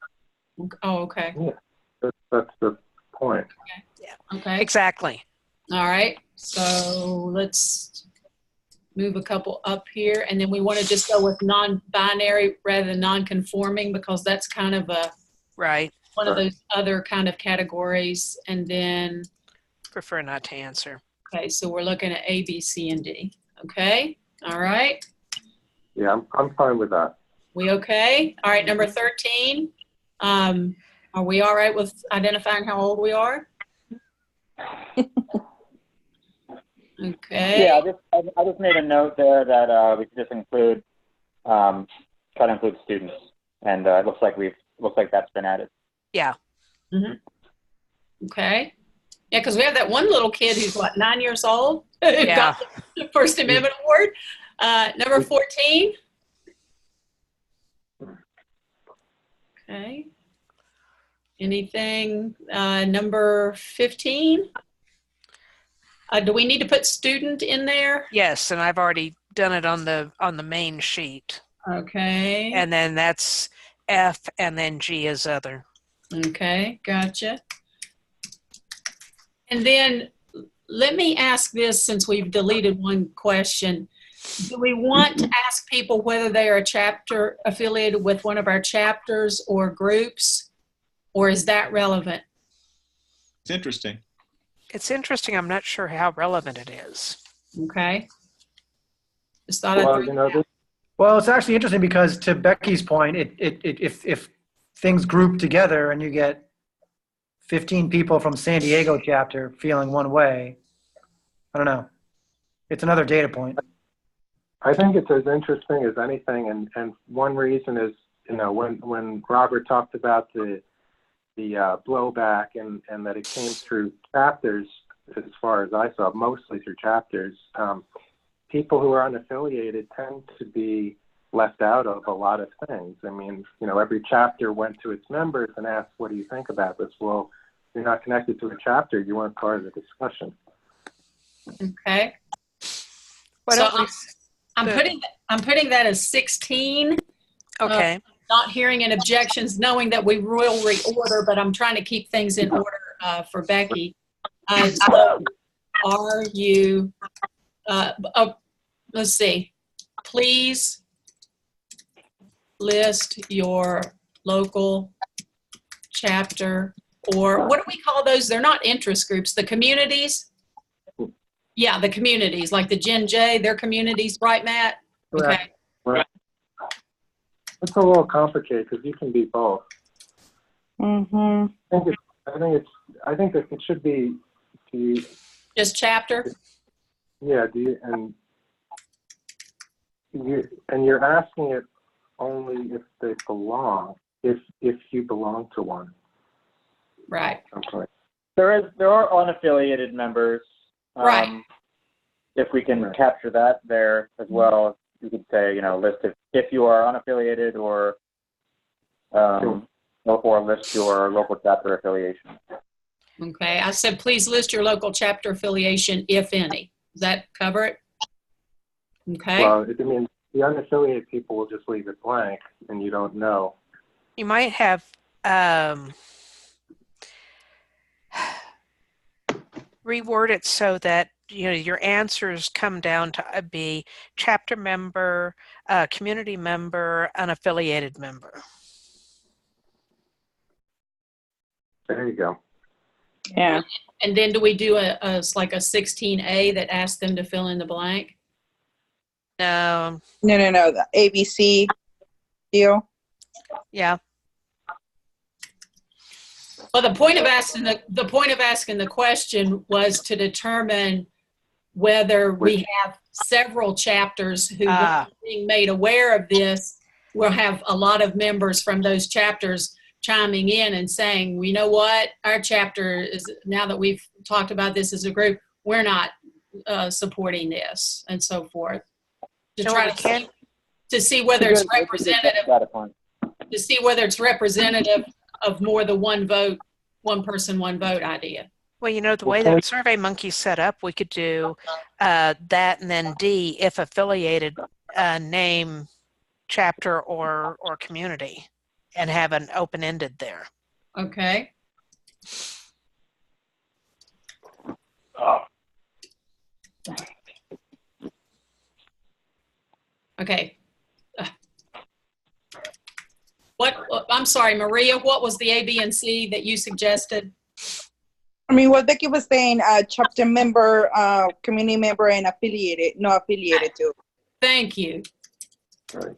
Oh, okay. That's the point. Okay. Exactly. All right. So let's move a couple up here, and then we want to just go with non-binary rather than non-conforming, because that's kind of Right. one of those other kind of categories. And then, Prefer not to answer. okay, so we're looking at A, B, C, and D. Okay. All right. Yeah, I'm fine with that. We okay? All right. Number 13. Are we all right with identifying how old we are? Okay. Yeah, I just made a note there that we could just include, try to include students, and it looks like that's been added. Yeah. Mm-hmm. Okay. Yeah, because we have that one little kid who's what, 9 years old, who Yeah. got the First Amendment Award. Number 14. Okay. Anything? Number 15. Do we need to put student in there? Yes, and I've already done it on the main sheet. Okay. And then that's F, and then G is other. Okay, gotcha. And then let me ask this, since we've deleted one question. Do we want to ask people whether they are a chapter affiliated with one of our chapters or groups, or is that relevant? It's interesting. It's interesting. I'm not sure how relevant it is. Okay. Just thought Well, I'd you know, Well, it's actually interesting because, to Becky's point, if things group together and you get 15 people from San Diego chapter feeling one way, I don't know. It's another data point. I think it's as interesting as anything, and one reason is, you know, when Robert talked about the blowback and that it came through chapters, as far as I saw, mostly through chapters. People who are unaffiliated tend to be left out of a lot of things. I mean, you know, every chapter went to its members and asked, what do you think about this? Well, you're not connected to a chapter. You weren't part of the discussion. Okay. Why So don't we? I'm putting that as 16. Okay. Not hearing any objections, knowing that we will reorder, but I'm trying to keep things in order for Becky. So are you, let's see, please list your local chapter, or what do we call those? They're not interest groups, the communities. Yeah, the communities, like the Gen J, their communities, right, Matt? Correct. Okay. Right. It's a little complicated because you can be both. Mm-hmm. I think that it should be, Just chapter? yeah, and you're asking it only if they belong, if you belong to one. Right. Okay. There are unaffiliated members. Right. If we can capture that there as well, you could say, you know, list if you are unaffiliated, or list your local chapter affiliation. Okay, I said, please list your local chapter affiliation, if any. Does that cover it? Okay. Well, I mean, the unaffiliated people will just leave it blank, and you don't know. You might have reword it so that your answers come down to be chapter member, community member, unaffiliated member. There you go. Yeah. And then do we do like a 16A that asks them to fill in the blank? No, No, the ABC deal. yeah. Well, the point of asking the question was to determine whether we have several chapters who, being made aware of this, will have a lot of members from those chapters chiming in and saying, you know what, our chapter is, now that we've talked about this as a group, we're not supporting this, and so forth. To try to see whether it's representative. To see whether it's representative of more the one vote, one person, one vote idea. Well, the way that SurveyMonkey's set up, we could do that and then D, if affiliated, name, chapter, or community, and have an open-ended there. Okay. Okay. I'm sorry, Maria, what was the A, B, and C that you suggested? I mean, what Becky was saying, chapter member, community member, and affiliated, no affiliated too. Thank you. Right.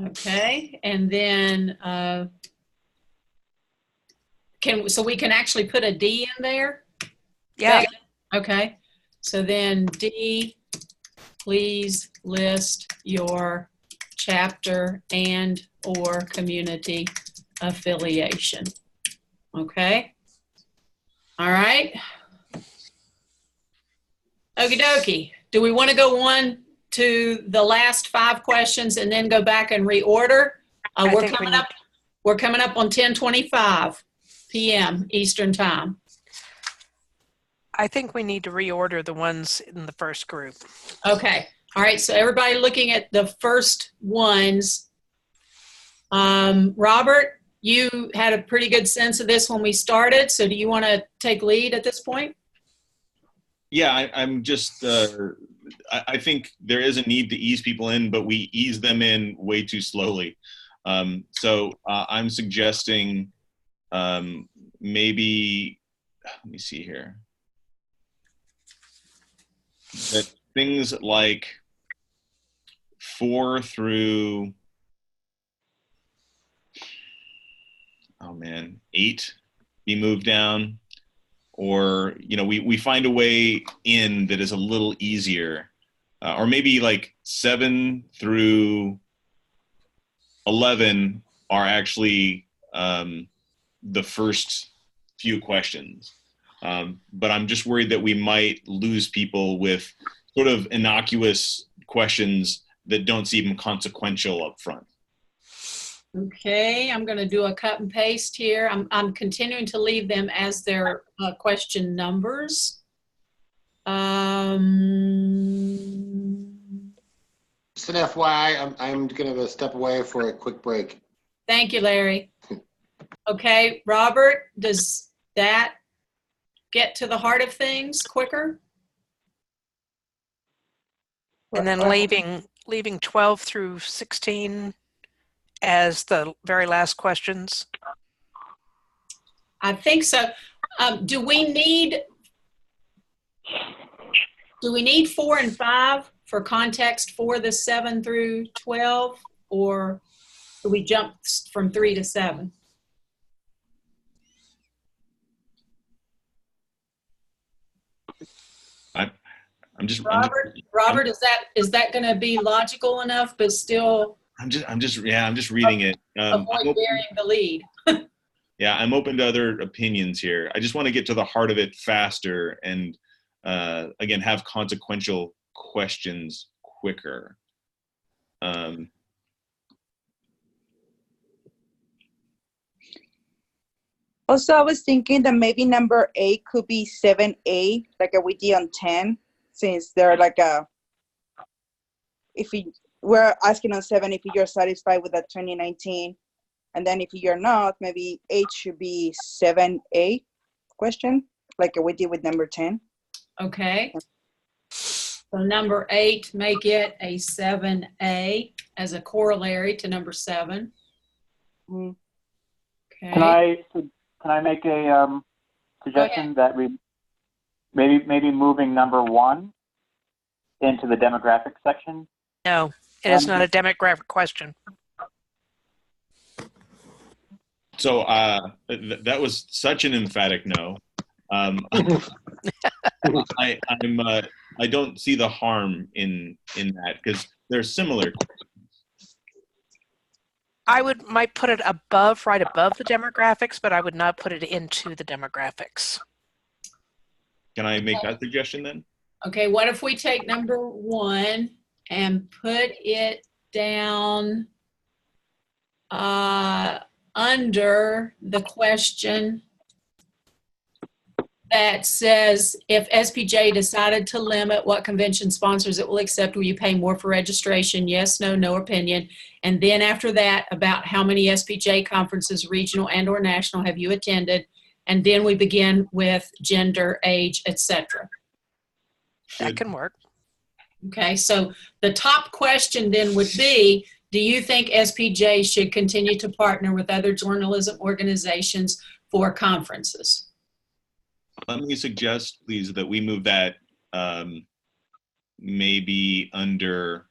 Okay, and then so we can actually put a D in there? Yeah. Okay, so then D, please list your chapter and or community affiliation. Okay. All right. Okie dokie. Do we want to go on to the last 5 questions and then go back and reorder? We're coming up on 10:25 p.m. Eastern time. I think we need to reorder the ones in the first group. Okay. All right. So everybody looking at the first ones. Robert, you had a pretty good sense of this when we started. So do you want to take lead at this point? Yeah, I'm just, I think there is a need to ease people in, but we ease them in way too slowly. So I'm suggesting maybe, let me see here, that things like 4 through, 8 be moved down. Or, we find a way in that is a little easier. Or maybe like 7 through 11 are actually the first few questions. But I'm just worried that we might lose people with sort of innocuous questions that don't seem consequential up front. Okay, I'm going to do a cut and paste here. I'm continuing to leave them as their question numbers. Just an FYI, I'm going to step away for a quick break. Thank you, Larry. Okay, Robert, does that get to the heart of things quicker? And then leaving 12 through 16 as the very last questions? I think so. Do we need 4 and 5 for context for the 7 through 12, or do we jump from 3 to 7? I'm just Robert, is that going to be logical enough, but still? I'm just reading it. Avoid burying the lead. Yeah, I'm open to other opinions here. I just want to get to the heart of it faster and, again, have consequential questions quicker. Also, I was thinking that maybe number 8 could be 7A, like we did on 10, since they're like we're asking on 7 if you're satisfied with the 2019 And then if you're not, maybe 8 should be 7A question, like we did with number 10. Okay. So number 8, make it a 7A as a corollary to number 7. Mm. Okay. Can I make a suggestion that we maybe moving number 1 into the demographic section? No, it is not a demographic question. So that was such an emphatic no. I don't see the harm in that because they're similar. I might put it right above the demographics, but I would not put it into the demographics. Can I make that suggestion then? Okay, what if we take number 1 and put it down under the question that says, if SPJ decided to limit what convention sponsors it will accept, will you pay more for registration? Yes, no, no opinion. And then after that, about how many SPJ conferences, regional and or national, have you attended? And then we begin with gender, age, etc. That can work. Okay, so the top question then would be, do you think SPJ should continue to partner with other journalism organizations for conferences? Let me suggest, please, that we move that maybe under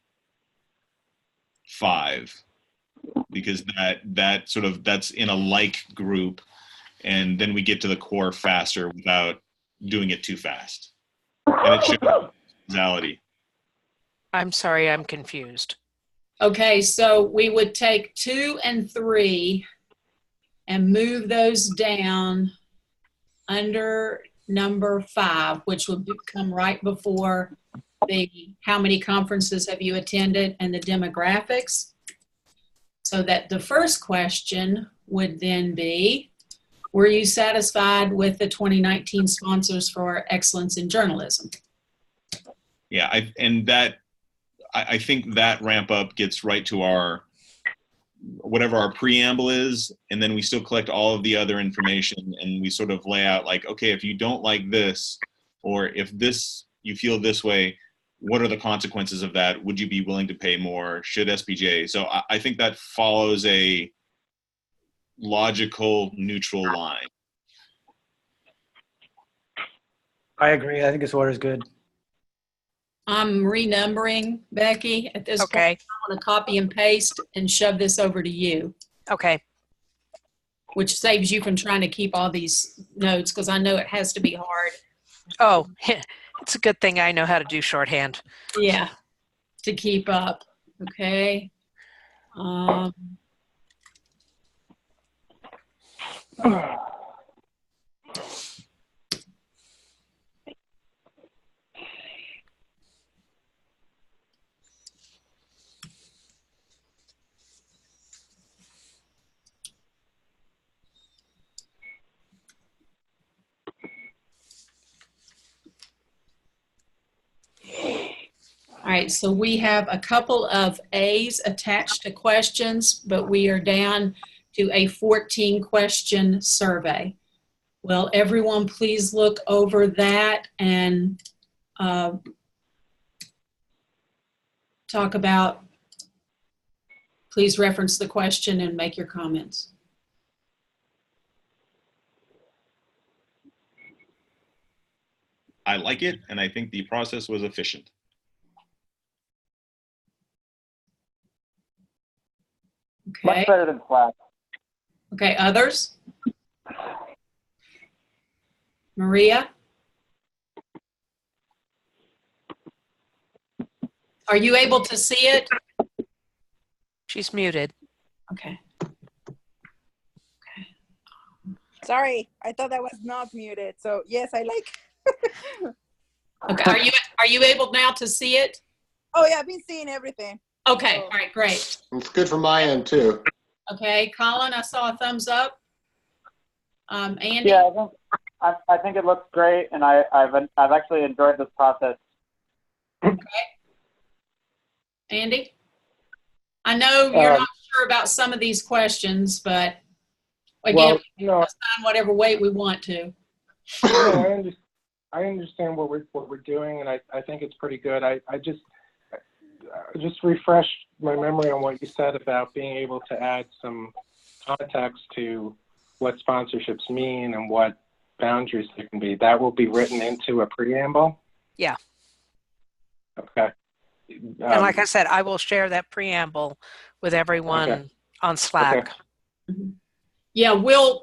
5, because that's in a like group, and then we get to the core faster without doing it too fast. And it should be causality. I'm sorry, I'm confused. Okay, so we would take 2 and 3 and move those down under number 5, which would come right before the how many conferences have you attended and the demographics. So that the first question would then be, were you satisfied with the 2019 sponsors for excellence in journalism? Yeah, I think that ramp up gets right to our whatever our preamble is, and then we still collect all of the other information, and we sort of lay out like, okay, if you don't like this, or if this you feel this way, what are the consequences of that? Would you be willing to pay more? Should SPJ? So I think that follows a logical, neutral line. I agree. I think this order is good. I'm renumbering, Becky. At this point, Okay. I want to copy and paste and shove this over to you, Okay. which saves you from trying to keep all these notes, because I know it has to be hard. Oh, it's a good thing I know how to do shorthand. Yeah, to keep up. Okay. All right, so we have a couple of A's attached to questions, but we are down to a 14-question survey. Will everyone please look over that and talk about, please reference the question and make your comments. I like it, and I think the process was efficient. Okay. Much better than flat. Okay, others? Maria? Are you able to see it? She's muted. Okay. Sorry, I thought that was not muted. So yes, I like. Okay, are you able now to see it? Oh yeah, I've been seeing everything. Okay, all right, great. It's good from my end too. Okay, Colin, I saw a thumbs up. Andy? Yeah, I think it looks great, and I've actually enjoyed this process. Okay. Andy? I know you're not sure about some of these questions, but again, Well, we no, can assign whatever weight we want to. no, I understand what we're doing, and I think it's pretty good. I just refresh my memory on what you said about being able to add some context to what sponsorships mean and what boundaries there can be. That will be written into a preamble? Yeah. Okay. And like I said, I will share that preamble with everyone on Slack. Okay. Yeah,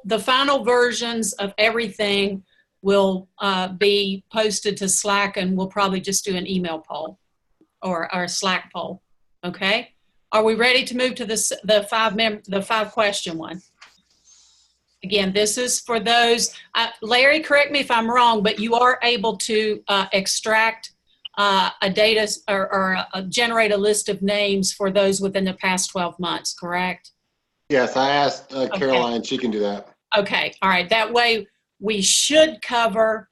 the final versions of everything will be posted to Slack, and we'll probably just do an email poll or our Slack poll. Okay. Are we ready to move to the 5-question one? Again, this is for those, Larry, correct me if I'm wrong, but you are able to extract a data or generate a list of names for those within the past 12 months, correct? Yes, I asked Caroline, she can do that. Okay, all right. That way we should cover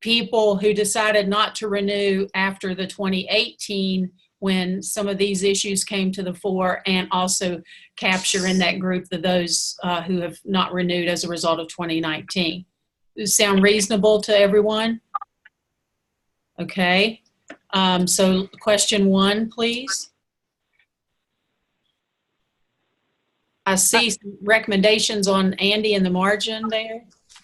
people who decided not to renew after the 2018 when some of these issues came to the fore, and also capture in that group those who have not renewed as a result of 2019. Does it sound reasonable to everyone? Okay. So question 1, please. I see some recommendations on Andy in the margin there.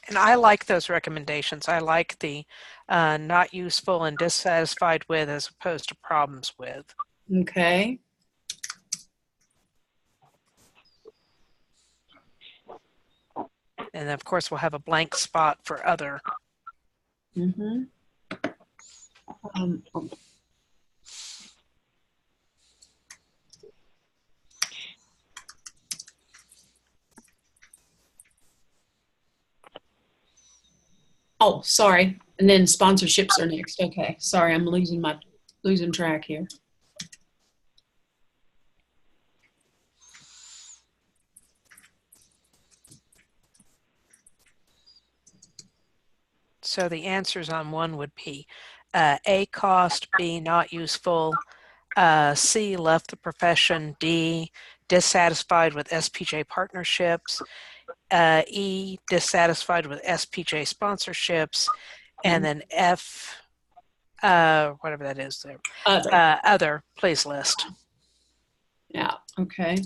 And I like those recommendations. I like the not useful and dissatisfied with as opposed to problems with. Okay. And of course, we'll have a blank spot for other. Mm-hmm. Oh, sorry. And then sponsorships are next. Okay. Sorry, I'm losing track here. So the answers on 1 would be A, cost, B, not useful, C, left the profession, D, dissatisfied with SPJ partnerships, E, dissatisfied with SPJ sponsorships, and then F, whatever that is there, other, please list. Yeah, okay.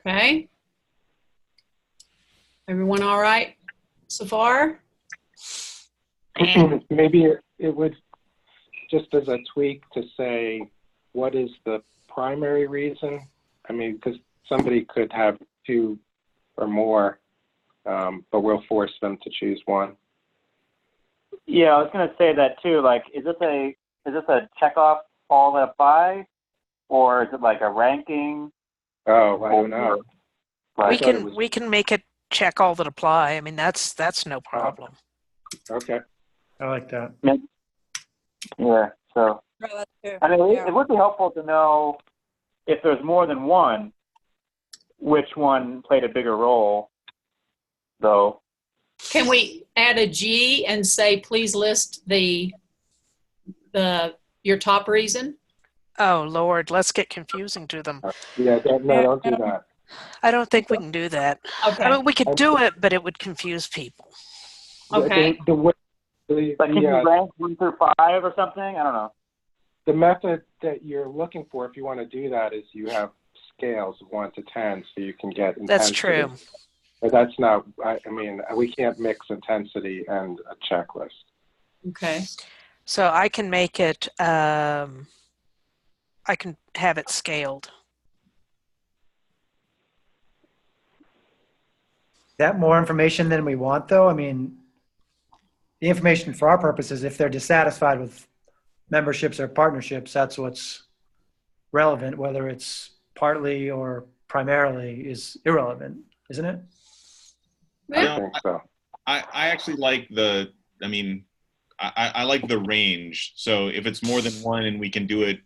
Okay. Everyone all right so far? Maybe it would, just as a tweak, to say, what is the primary reason? I mean, because somebody could have 2 or more, but we'll force them to choose one. Yeah, I was going to say that too. Like, is this a check off all that apply, or is it like a ranking? Oh, I don't know. We can make it check all that apply. I mean, that's no problem. Okay. I like that. Yeah. So, I mean, it would be helpful to know if there's more than one, which one played a bigger role, though. Can we add a G and say, please list your top reason? Oh, Lord, let's get confusing to them. Yeah, don't do that. I don't think we can do that. Okay. I mean, we could do it, but it would confuse people. Okay. Like, can you rank 1 through 5 or something? I don't know. The method that you're looking for, if you want to do that, is you have scales of 1 to 10, so you can get intensity. That's true. But that's not, I mean, we can't mix intensity and a checklist. Okay. So I can make it, I can have it scaled. Is that more information than we want, though? I mean, the information for our purposes, if they're dissatisfied with memberships or partnerships, that's what's relevant. Whether it's partly or primarily is irrelevant, isn't it? I think so. I actually like I like the range. So if it's more than one and we can do it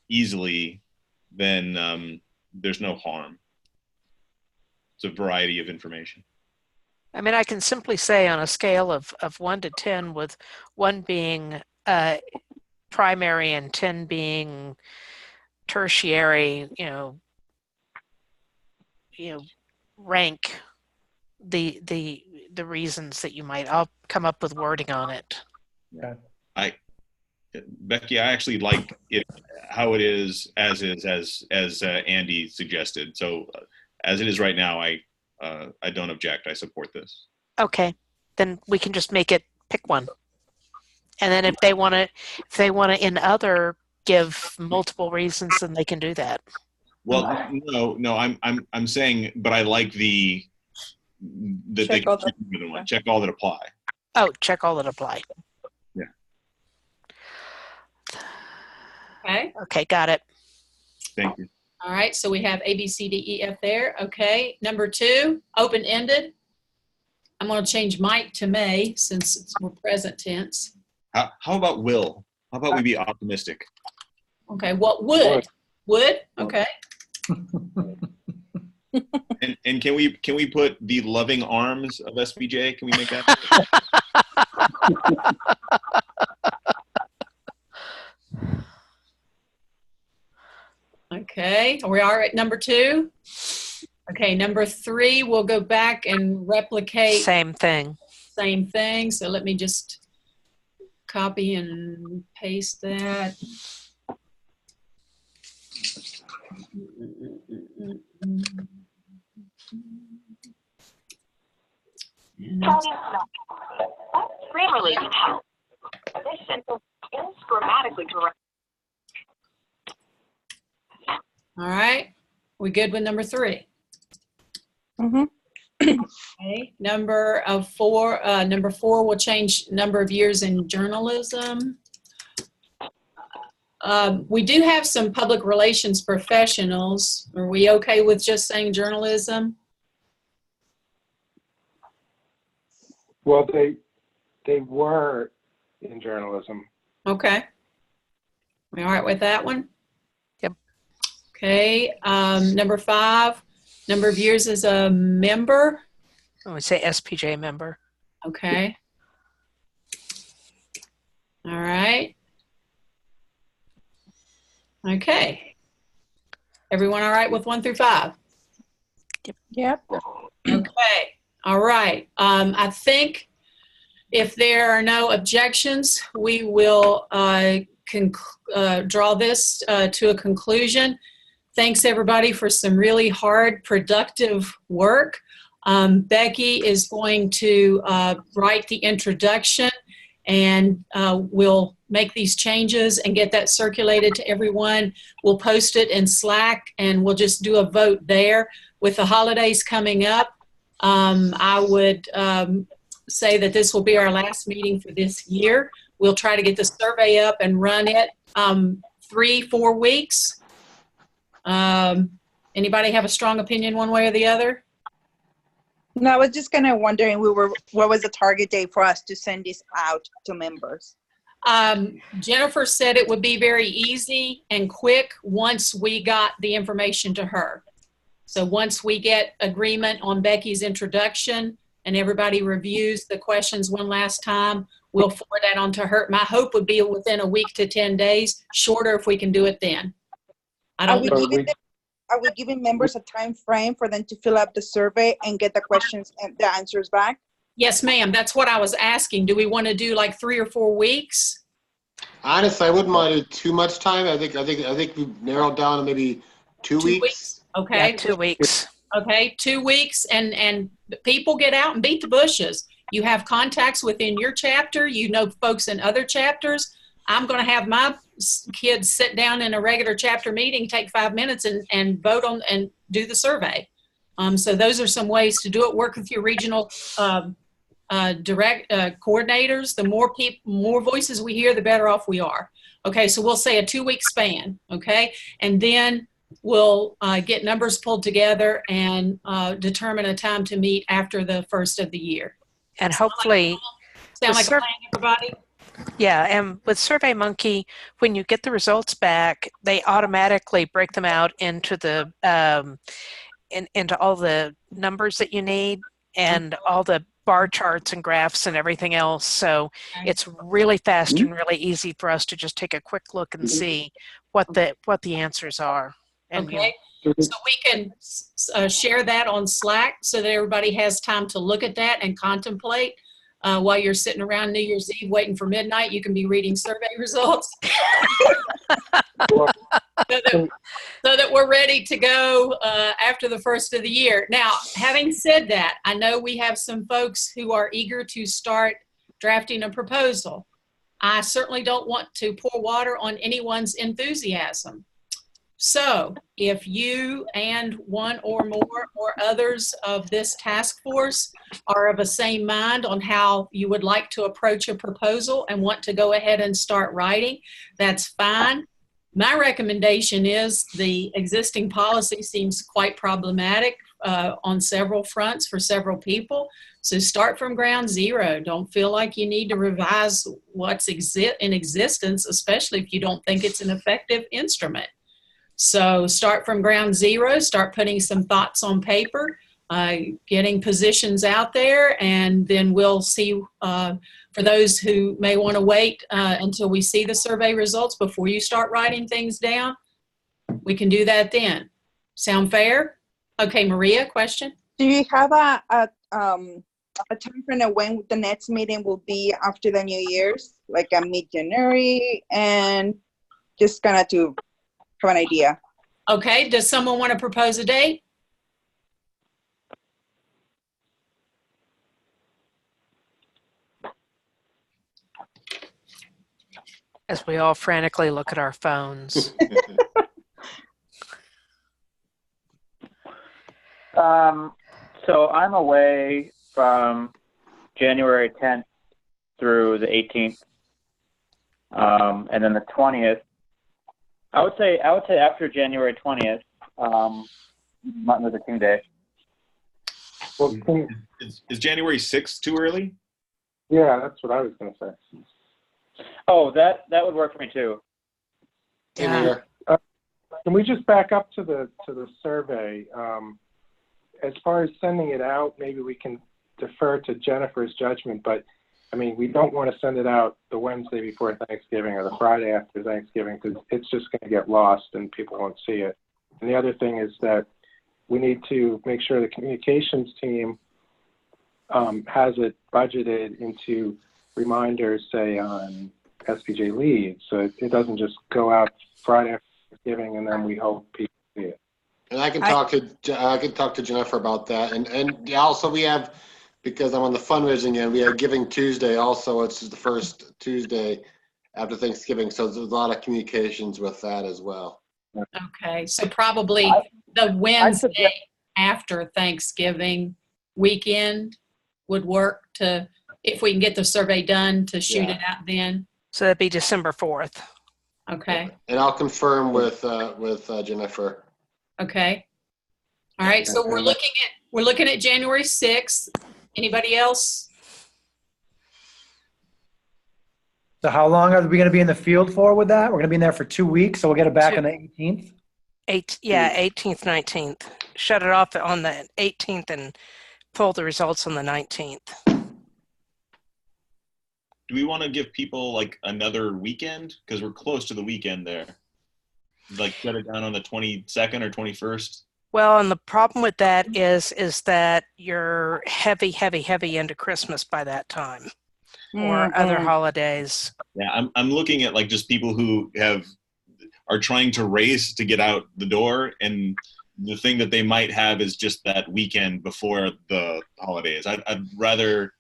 easily, then there's no harm. It's a variety of information. I mean, I can simply say on a scale of 1 to 10, with 1 being primary and 10 being tertiary, rank the reasons that you might. I'll come up with wording on it. Yeah. Becky, I actually like it how it is as Andy suggested. So as it is right now, I don't object. I support this. Okay, then we can just make it pick one, and then if they want to in other give multiple reasons, then they can do that. Well, no, I'm saying, but I like that they can choose more than one. Check all that apply. Oh, check all that apply. Yeah. Okay. Okay, got it. Thank you. All right. So we have A, B, C, D, E, F there. Okay. Number 2, open-ended. I'm going to change might to may since we're present tense. How about will? How about we be optimistic? Okay. What would? Would? Okay. And can we put the loving arms of SPJ? Can we make that? Okay. We are at number 2. Okay. Number 3, we'll go back and replicate. Same thing. Same thing. So let me just copy and paste that. Grammarly can help. This sentence is grammatically correct. All right. We good with number 3? Mm-hmm. Okay. Number 4, we'll change number of years in journalism. We do have some public relations professionals. Are we okay with just saying journalism? Well, they were in journalism. Okay. We all right with that one? Yep. Okay. Number 5, number of years as a member. I would say SPJ member. Okay. All right. Okay. Everyone all right with 1 through 5? Yep. Okay. All right. I think if there are no objections, we will draw this to a conclusion. Thanks everybody for some really hard, productive work. Becky is going to write the introduction, and we'll make these changes and get that circulated to everyone. We'll post it in Slack, and we'll just do a vote there. With the holidays coming up, I would say that this will be our last meeting for this year. We'll try to get the survey up and run it 3-4 weeks. Anybody have a strong opinion one way or the other? No, I was just kind of wondering, what was the target date for us to send this out to members? Jennifer said it would be very easy and quick once we got the information to her. So once we get agreement on Becky's introduction and everybody reviews the questions one last time, we'll forward that on to her. My hope would be within a week to 10 days, shorter if we can do it then. Are we giving members a time frame for them to fill out the survey and get the questions and the answers back? Yes, ma'am. That's what I was asking. Do we want to do like 3 or 4 weeks? Honestly, I wouldn't want to do too much time. I think we've narrowed down to maybe 2 weeks. Okay. Yeah, 2 weeks. Okay, 2 weeks, and people get out and beat the bushes. You have contacts within your chapter. You know folks in other chapters. I'm going to have my kids sit down in a regular chapter meeting, take 5 minutes and vote on and do the survey. So those are some ways to do it. Work with your regional direct coordinators. The more voices we hear, the better off we are. Okay, so we'll say a 2-week span. Okay, and then we'll get numbers pulled together and determine a time to meet after the first of the year. And hopefully, sound like a plan, everybody? Yeah, and with SurveyMonkey, when you get the results back, they automatically break them out into into all the numbers that you need and all the bar charts and graphs and everything else. So Okay. it's really fast and really easy for us to just take a quick look and see what the answers are. And Okay, so we can share that on Slack so that everybody has time to look at that and contemplate. While you're sitting around New Year's Eve waiting for midnight, you can be reading survey results. So that we're ready to go after the first of the year. Now, having said that, I know we have some folks who are eager to start drafting a proposal. I certainly don't want to pour water on anyone's enthusiasm. So if you and one or more or others of this task force are of the same mind on how you would like to approach a proposal and want to go ahead and start writing, that's fine. My recommendation is the existing policy seems quite problematic on several fronts for several people. So start from ground zero. Don't feel like you need to revise what's in existence, especially if you don't think it's an effective instrument. So start from ground zero, start putting some thoughts on paper, getting positions out there, and then we'll see for those who may want to wait until we see the survey results before you start writing things down, we can do that then. Sound fair? Okay, Maria, question? Do you have a time frame of when the next meeting will be after the New Year's, like a mid-January, and just kind of to have an idea? Okay, does someone want to propose a date? as we all frantically look at our phones. So I'm away from January 10th through the 18th, and then the 20th. I would say after January 20th, Martin Luther King Day. Well, Is January 6th too early? yeah, that's what I was going to say. Oh, that would work for me too. Yeah. Can we just back up to the survey? As far as sending it out, maybe we can defer to Jennifer's judgment, but I mean, we don't want to send it out the Wednesday before Thanksgiving or the Friday after Thanksgiving, because it's just going to get lost and people won't see it. And the other thing is that we need to make sure the communications team has it budgeted into reminders, say, on SPJ leads, so it doesn't just go out Friday after Thanksgiving and then we hope people see it. And I can talk to Jennifer about that. And also we have, because I'm on the fundraising end, we have Giving Tuesday also. It's the first Tuesday after Thanksgiving, so there's a lot of communications with that as well. Okay, so probably the Wednesday after Thanksgiving weekend would work to, if we can get the survey done, to shoot it out then. So that'd be December 4th. Okay. And I'll confirm with Jennifer. Okay. All right. So we're looking at January 6th. Anybody else? So how long are we going to be in the field for with that? We're going to be in there for 2 weeks, so we'll get it back on the 18th. 18th, 19th. Shut it off on the 18th and pull the results on the 19th. Do we want to give people like another weekend? Because we're close to the weekend there. Like shut it down on the 22nd or 21st? Well, and the problem with that is that you're heavy into Christmas by that time, or other holidays. Yeah, I'm looking at like just people who are trying to race to get out the door, and the thing that they might have is just that weekend before the holidays. I'd rather,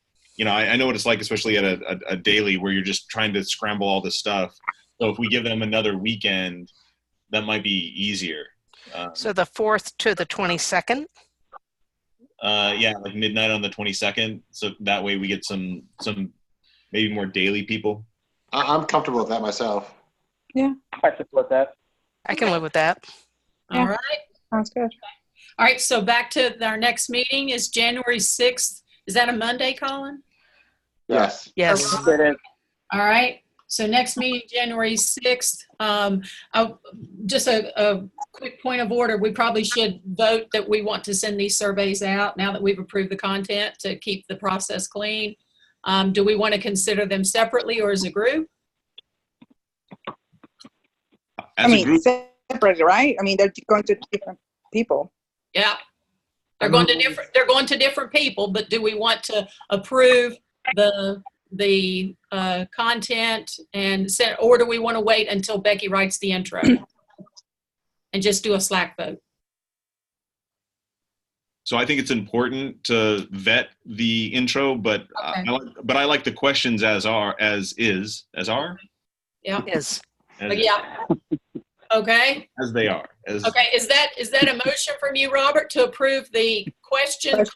I know what it's like, especially at a daily where you're just trying to scramble all this stuff. So if we give them another weekend, that might be easier. So the 4th to the 22nd? Yeah, like midnight on the 22nd. So that way we get some maybe more daily people. I'm comfortable with that myself. Yeah. I support that. I can live with that. All right. Sounds good. All right. So back to our next meeting is January 6th. Is that a Monday, Colin? Yes. Yes. It is. All right. So next meeting, January 6th. Just a quick point of order. We probably should vote that we want to send these surveys out now that we've approved the content to keep the process clean. Do we want to consider them separately or as a group? As a group, separately, right? I mean, they're going to different people. Yeah. They're going to different people, but do we want to approve the content and send, or do we want to wait until Becky writes the intro and just do a Slack vote? so I think it's important to vet the intro, but Okay. I like the questions as are. Yeah. Is. But yeah. Okay. As they are. Okay. Is that a motion from you, Robert, to approve the content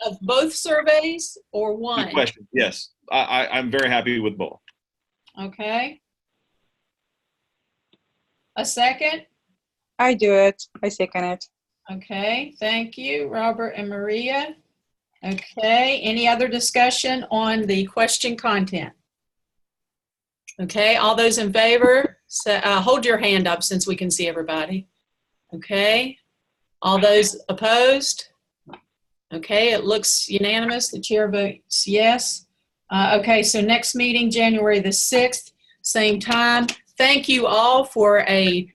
of both surveys or one? Good question. Yes, I'm very happy with both. Okay. A second? I do it. I second it. Okay, thank you, Robert and Maria. Okay, any other discussion on the question content? Okay, all those in favor, hold your hand up since we can see everybody. Okay, all those opposed? Okay, it looks unanimous. The chair votes yes. Okay, so next meeting, January the 6th, same time. Thank you all for a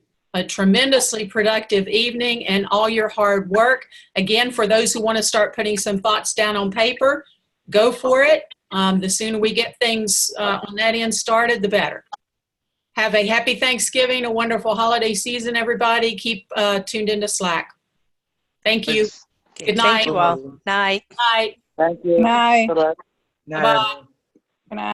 tremendously productive evening and all your hard work. Again, for those who want to start putting some thoughts down on paper, go for it. The sooner we get things on that end started, the better. Have a happy Thanksgiving, a wonderful holiday season, everybody. Keep tuned into Slack. Thank you. Okay, Good thank night. you all. Night. Night. Thank you. Night. Bye-bye. Night, Bye-bye. everyone. Good night.